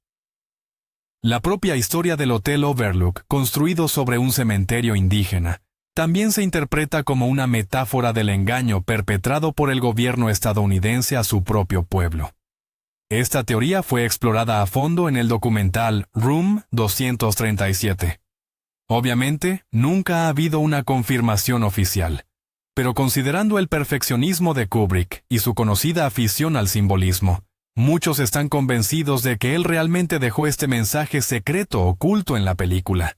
La propia historia del Hotel Overlook, construido sobre un cementerio indígena, también se interpreta como una metáfora del engaño perpetrado por el gobierno estadounidense a su propio pueblo. Esta teoría fue explorada a fondo en el documental Room 237. Obviamente, nunca ha habido una confirmación oficial, pero considerando el perfeccionismo de Kubrick y su conocida afición al simbolismo, muchos están convencidos de que él realmente dejó este mensaje secreto oculto en la película.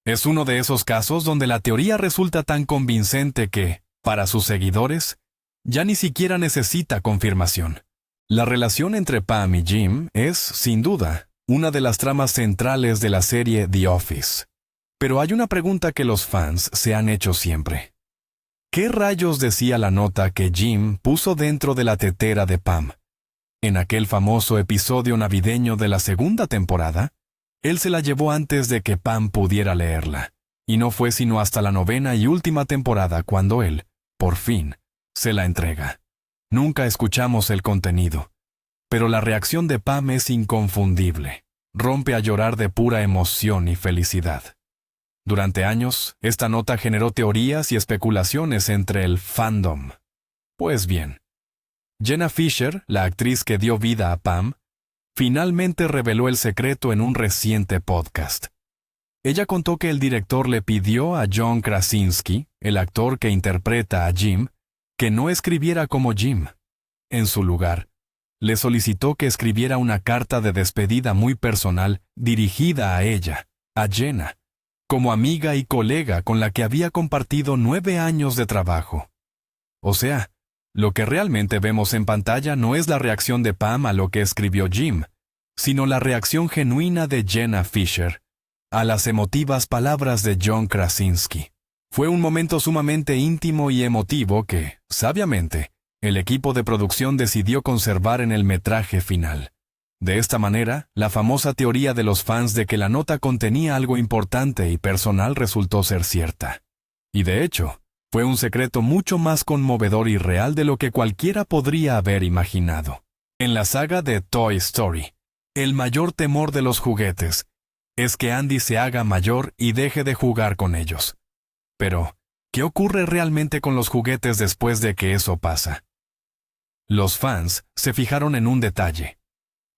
Es uno de esos casos donde la teoría resulta tan convincente que, para sus seguidores, ya ni siquiera necesita confirmación. La relación entre Pam y Jim es, sin duda, una de las tramas centrales de la serie The Office. Pero hay una pregunta que los fans se han hecho siempre. ¿Qué rayos decía la nota que Jim puso dentro de la tetera de Pam? En aquel famoso episodio navideño de la segunda temporada, él se la llevó antes de que Pam pudiera leerla, y no fue sino hasta la 9ª y última temporada cuando él, por fin, se la entrega. Nunca escuchamos el contenido, pero la reacción de Pam es inconfundible. Rompe a llorar de pura emoción y felicidad. Durante años, esta nota generó teorías y especulaciones entre el fandom. Pues bien, Jenna Fischer, la actriz que dio vida a Pam, finalmente reveló el secreto en un reciente podcast. Ella contó que el director le pidió a John Krasinski, el actor que interpreta a Jim, que no escribiera como Jim. En su lugar, le solicitó que escribiera una carta de despedida muy personal dirigida a ella, a Jenna, como amiga y colega con la que había compartido 9 años de trabajo. O sea, lo que realmente vemos en pantalla no es la reacción de Pam a lo que escribió Jim, sino la reacción genuina de Jenna Fischer a las emotivas palabras de John Krasinski. Fue un momento sumamente íntimo y emotivo que, sabiamente, el equipo de producción decidió conservar en el metraje final. De esta manera, la famosa teoría de los fans de que la nota contenía algo importante y personal resultó ser cierta. Y de hecho, fue un secreto mucho más conmovedor y real de lo que cualquiera podría haber imaginado. En la saga de Toy Story, el mayor temor de los juguetes es que Andy se haga mayor y deje de jugar con ellos. Pero, ¿qué ocurre realmente con los juguetes después de que eso pasa? Los fans se fijaron en un detalle.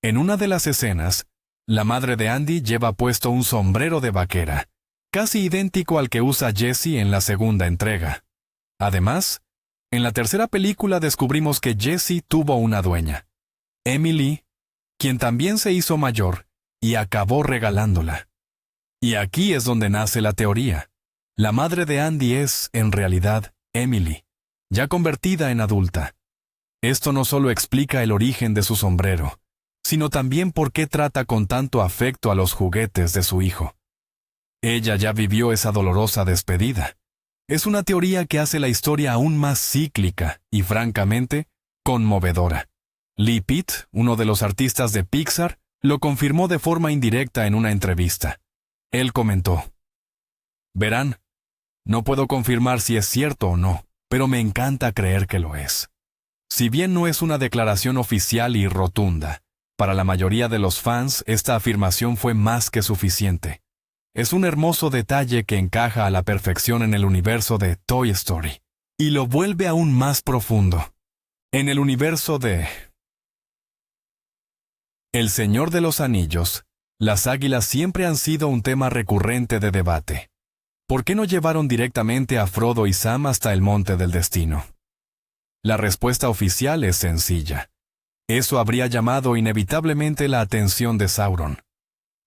En una de las escenas, la madre de Andy lleva puesto un sombrero de vaquera, casi idéntico al que usa Jesse en la segunda entrega. Además, en la tercera película descubrimos que Jesse tuvo una dueña, Emily, quien también se hizo mayor y acabó regalándola. Y aquí es donde nace la teoría. La madre de Andy es, en realidad, Emily, ya convertida en adulta. Esto no solo explica el origen de su sombrero, sino también por qué trata con tanto afecto a los juguetes de su hijo. Ella ya vivió esa dolorosa despedida. Es una teoría que hace la historia aún más cíclica y, francamente, conmovedora. Lee Pitt, uno de los artistas de Pixar, lo confirmó de forma indirecta en una entrevista. Él comentó: «Verán, no puedo confirmar si es cierto o no, pero me encanta creer que lo es». Si bien no es una declaración oficial y rotunda, para la mayoría de los fans esta afirmación fue más que suficiente. Es un hermoso detalle que encaja a la perfección en el universo de Toy Story, y lo vuelve aún más profundo. En el universo de El Señor de los Anillos, las águilas siempre han sido un tema recurrente de debate. ¿Por qué no llevaron directamente a Frodo y Sam hasta el Monte del Destino? La respuesta oficial es sencilla. Eso habría llamado inevitablemente la atención de Sauron.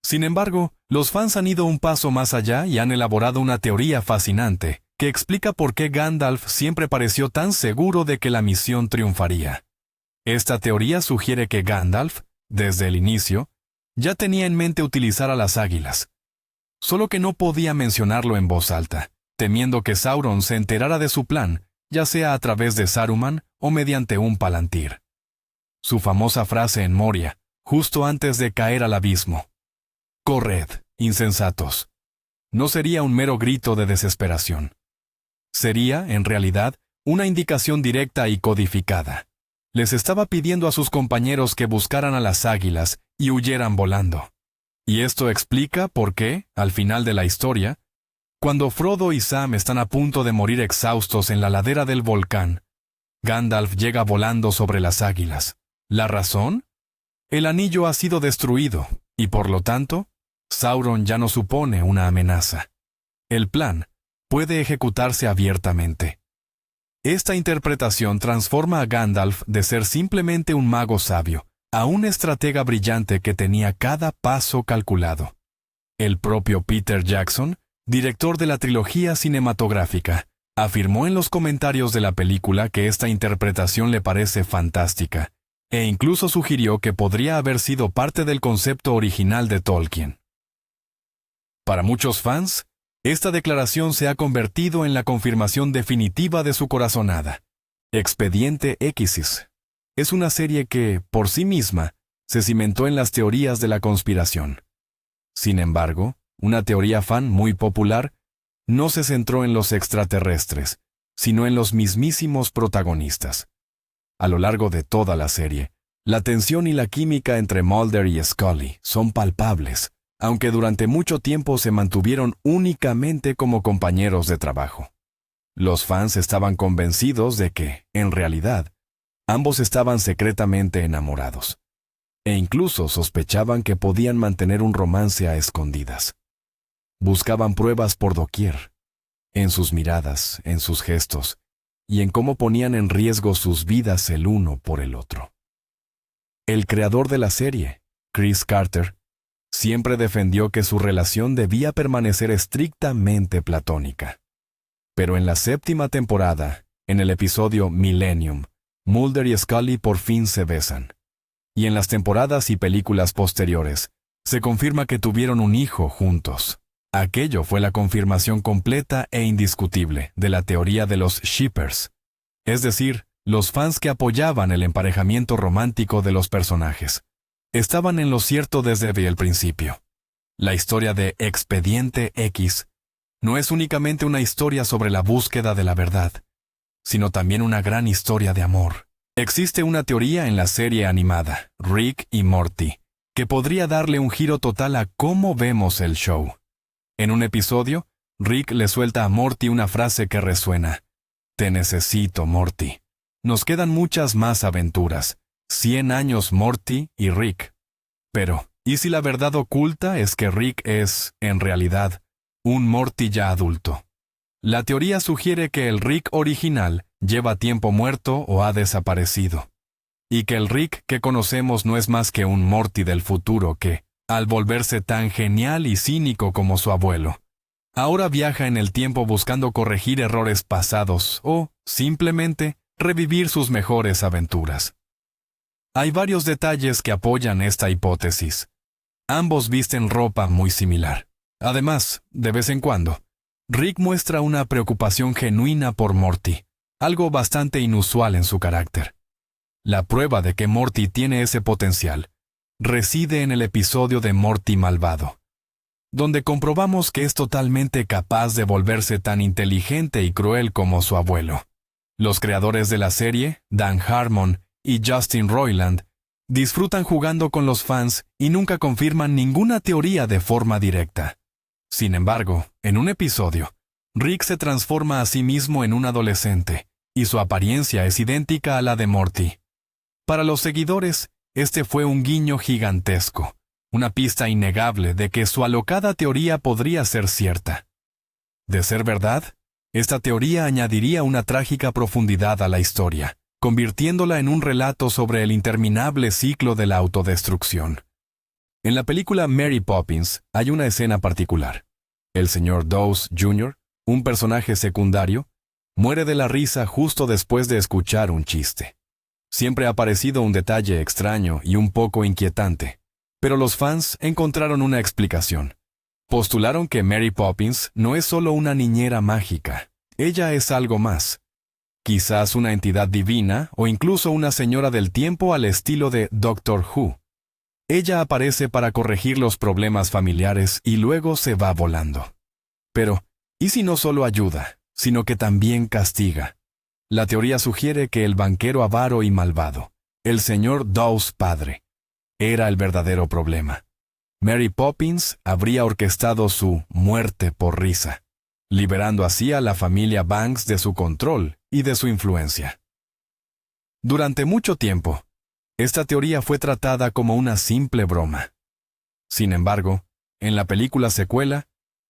Sin embargo, los fans han ido un paso más allá y han elaborado una teoría fascinante que explica por qué Gandalf siempre pareció tan seguro de que la misión triunfaría. Esta teoría sugiere que Gandalf, desde el inicio, ya tenía en mente utilizar a las águilas. Solo que no podía mencionarlo en voz alta, temiendo que Sauron se enterara de su plan, ya sea a través de Saruman o mediante un palantir. Su famosa frase en Moria, justo antes de caer al abismo: «Corred, insensatos», no sería un mero grito de desesperación. Sería, en realidad, una indicación directa y codificada. Les estaba pidiendo a sus compañeros que buscaran a las águilas y huyeran volando. Y esto explica por qué, al final de la historia, cuando Frodo y Sam están a punto de morir exhaustos en la ladera del volcán, Gandalf llega volando sobre las águilas. ¿La razón? El anillo ha sido destruido, y por lo tanto, Sauron ya no supone una amenaza. El plan puede ejecutarse abiertamente. Esta interpretación transforma a Gandalf de ser simplemente un mago sabio a un estratega brillante que tenía cada paso calculado. El propio Peter Jackson, director de la trilogía cinematográfica, afirmó en los comentarios de la película que esta interpretación le parece fantástica, e incluso sugirió que podría haber sido parte del concepto original de Tolkien. Para muchos fans, esta declaración se ha convertido en la confirmación definitiva de su corazonada. Expediente X es una serie que, por sí misma, se cimentó en las teorías de la conspiración. Sin embargo, una teoría fan muy popular no se centró en los extraterrestres, sino en los mismísimos protagonistas. A lo largo de toda la serie, la tensión y la química entre Mulder y Scully son palpables, aunque durante mucho tiempo se mantuvieron únicamente como compañeros de trabajo. Los fans estaban convencidos de que, en realidad, ambos estaban secretamente enamorados, e incluso sospechaban que podían mantener un romance a escondidas. Buscaban pruebas por doquier, en sus miradas, en sus gestos, y en cómo ponían en riesgo sus vidas el uno por el otro. El creador de la serie, Chris Carter, siempre defendió que su relación debía permanecer estrictamente platónica. Pero en la 7ª temporada, en el episodio Millennium, Mulder y Scully por fin se besan. Y en las temporadas y películas posteriores, se confirma que tuvieron un hijo juntos. Aquello fue la confirmación completa e indiscutible de la teoría de los shippers, es decir, los fans que apoyaban el emparejamiento romántico de los personajes. Estaban en lo cierto desde el principio. La historia de Expediente X no es únicamente una historia sobre la búsqueda de la verdad, sino también una gran historia de amor. Existe una teoría en la serie animada, Rick y Morty, que podría darle un giro total a cómo vemos el show. En un episodio, Rick le suelta a Morty una frase que resuena: «Te necesito, Morty». Nos quedan muchas más aventuras. 100 años Morty y Rick. Pero, ¿y si la verdad oculta es que Rick es, en realidad, un Morty ya adulto? La teoría sugiere que el Rick original lleva tiempo muerto o ha desaparecido, y que el Rick que conocemos no es más que un Morty del futuro que, al volverse tan genial y cínico como su abuelo, ahora viaja en el tiempo buscando corregir errores pasados o, simplemente, revivir sus mejores aventuras. Hay varios detalles que apoyan esta hipótesis. Ambos visten ropa muy similar. Además, de vez en cuando, Rick muestra una preocupación genuina por Morty, algo bastante inusual en su carácter. La prueba de que Morty tiene ese potencial reside en el episodio de Morty Malvado, donde comprobamos que es totalmente capaz de volverse tan inteligente y cruel como su abuelo. Los creadores de la serie, Dan Harmon y Justin Roiland, disfrutan jugando con los fans y nunca confirman ninguna teoría de forma directa. Sin embargo, en un episodio, Rick se transforma a sí mismo en un adolescente, y su apariencia es idéntica a la de Morty. Para los seguidores, este fue un guiño gigantesco, una pista innegable de que su alocada teoría podría ser cierta. De ser verdad, esta teoría añadiría una trágica profundidad a la historia, convirtiéndola en un relato sobre el interminable ciclo de la autodestrucción. En la película Mary Poppins hay una escena particular. El señor Dawes Jr., un personaje secundario, muere de la risa justo después de escuchar un chiste. Siempre ha parecido un detalle extraño y un poco inquietante, pero los fans encontraron una explicación. Postularon que Mary Poppins no es solo una niñera mágica, ella es algo más. quizás una entidad divina o incluso una señora del tiempo al estilo de Doctor Who. Ella aparece para corregir los problemas familiares y luego se va volando. Pero, ¿y si no solo ayuda, sino que también castiga? La teoría sugiere que el banquero avaro y malvado, el señor Dawes padre, era el verdadero problema. Mary Poppins habría orquestado su muerte por risa, liberando así a la familia Banks de su control y de su influencia. Durante mucho tiempo, esta teoría fue tratada como una simple broma. Sin embargo, en la película secuela,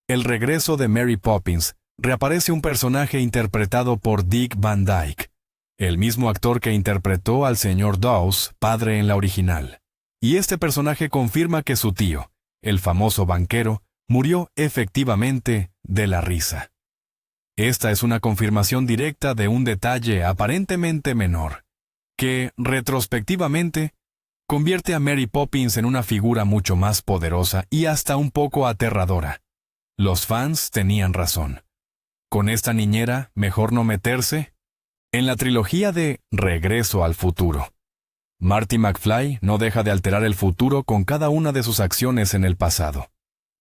El regreso de Mary Poppins, reaparece un personaje interpretado por Dick Van Dyke, el mismo actor que interpretó al señor Dawes, padre en la original. Y este personaje confirma que su tío, el famoso banquero, murió efectivamente de la risa. Esta es una confirmación directa de un detalle aparentemente menor, que, retrospectivamente, convierte a Mary Poppins en una figura mucho más poderosa y hasta un poco aterradora. Los fans tenían razón. ¿Con esta niñera mejor no meterse? En la trilogía de Regreso al futuro, Marty McFly no deja de alterar el futuro con cada una de sus acciones en el pasado.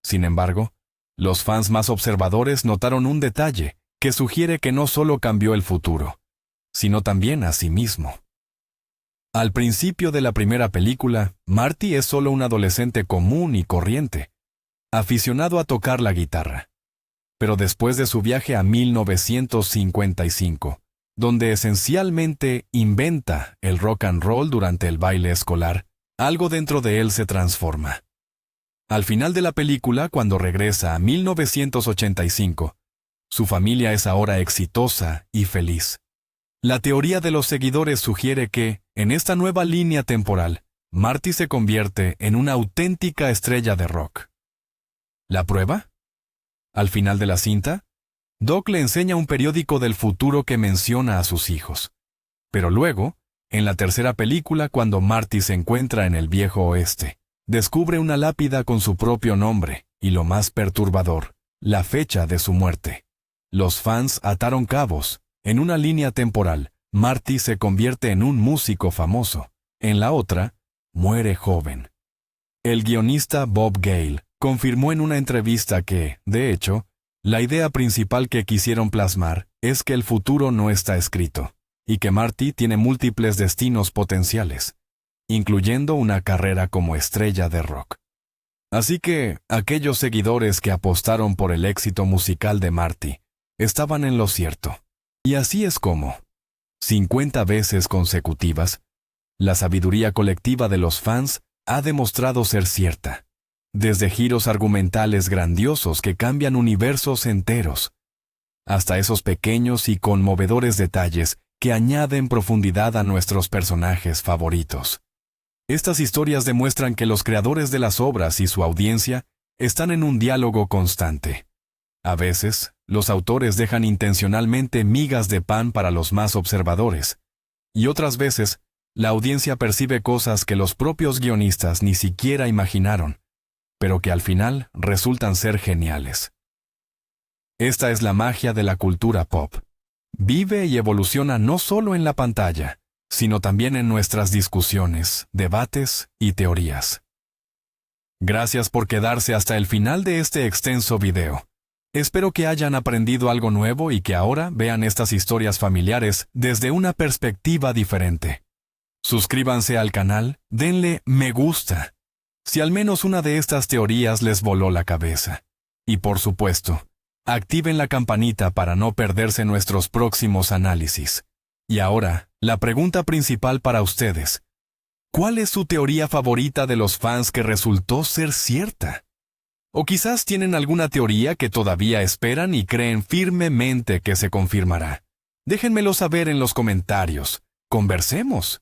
Sin embargo, los fans más observadores notaron un detalle que sugiere que no solo cambió el futuro, sino también a sí mismo. Al principio de la primera película, Marty es solo un adolescente común y corriente, aficionado a tocar la guitarra. Pero después de su viaje a 1955, donde esencialmente inventa el rock and roll durante el baile escolar, algo dentro de él se transforma. Al final de la película, cuando regresa a 1985, su familia es ahora exitosa y feliz. La teoría de los seguidores sugiere que, en esta nueva línea temporal, Marty se convierte en una auténtica estrella de rock. ¿La prueba? Al final de la cinta, Doc le enseña un periódico del futuro que menciona a sus hijos. Pero luego, en la tercera película, cuando Marty se encuentra en el viejo oeste, descubre una lápida con su propio nombre y, lo más perturbador, la fecha de su muerte. Los fans ataron cabos. En una línea temporal, Marty se convierte en un músico famoso. En la otra, muere joven. El guionista Bob Gale confirmó en una entrevista que, de hecho, la idea principal que quisieron plasmar es que el futuro no está escrito, y que Marty tiene múltiples destinos potenciales, incluyendo una carrera como estrella de rock. Así que, aquellos seguidores que apostaron por el éxito musical de Marty estaban en lo cierto. Y así es como, 50 veces consecutivas, la sabiduría colectiva de los fans ha demostrado ser cierta. Desde giros argumentales grandiosos que cambian universos enteros, hasta esos pequeños y conmovedores detalles que añaden profundidad a nuestros personajes favoritos. Estas historias demuestran que los creadores de las obras y su audiencia están en un diálogo constante. A veces, los autores dejan intencionalmente migas de pan para los más observadores, y otras veces, la audiencia percibe cosas que los propios guionistas ni siquiera imaginaron, pero que al final resultan ser geniales. Esta es la magia de la cultura pop. Vive y evoluciona no solo en la pantalla, sino también en nuestras discusiones, debates y teorías. Gracias por quedarse hasta el final de este extenso video. Espero que hayan aprendido algo nuevo y que ahora vean estas historias familiares desde una perspectiva diferente. Suscríbanse al canal, denle me gusta, si al menos una de estas teorías les voló la cabeza. Y por supuesto, activen la campanita para no perderse nuestros próximos análisis. Y ahora, la pregunta principal para ustedes. ¿Cuál es su teoría favorita de los fans que resultó ser cierta? O quizás tienen alguna teoría que todavía esperan y creen firmemente que se confirmará. Déjenmelo saber en los comentarios. Conversemos.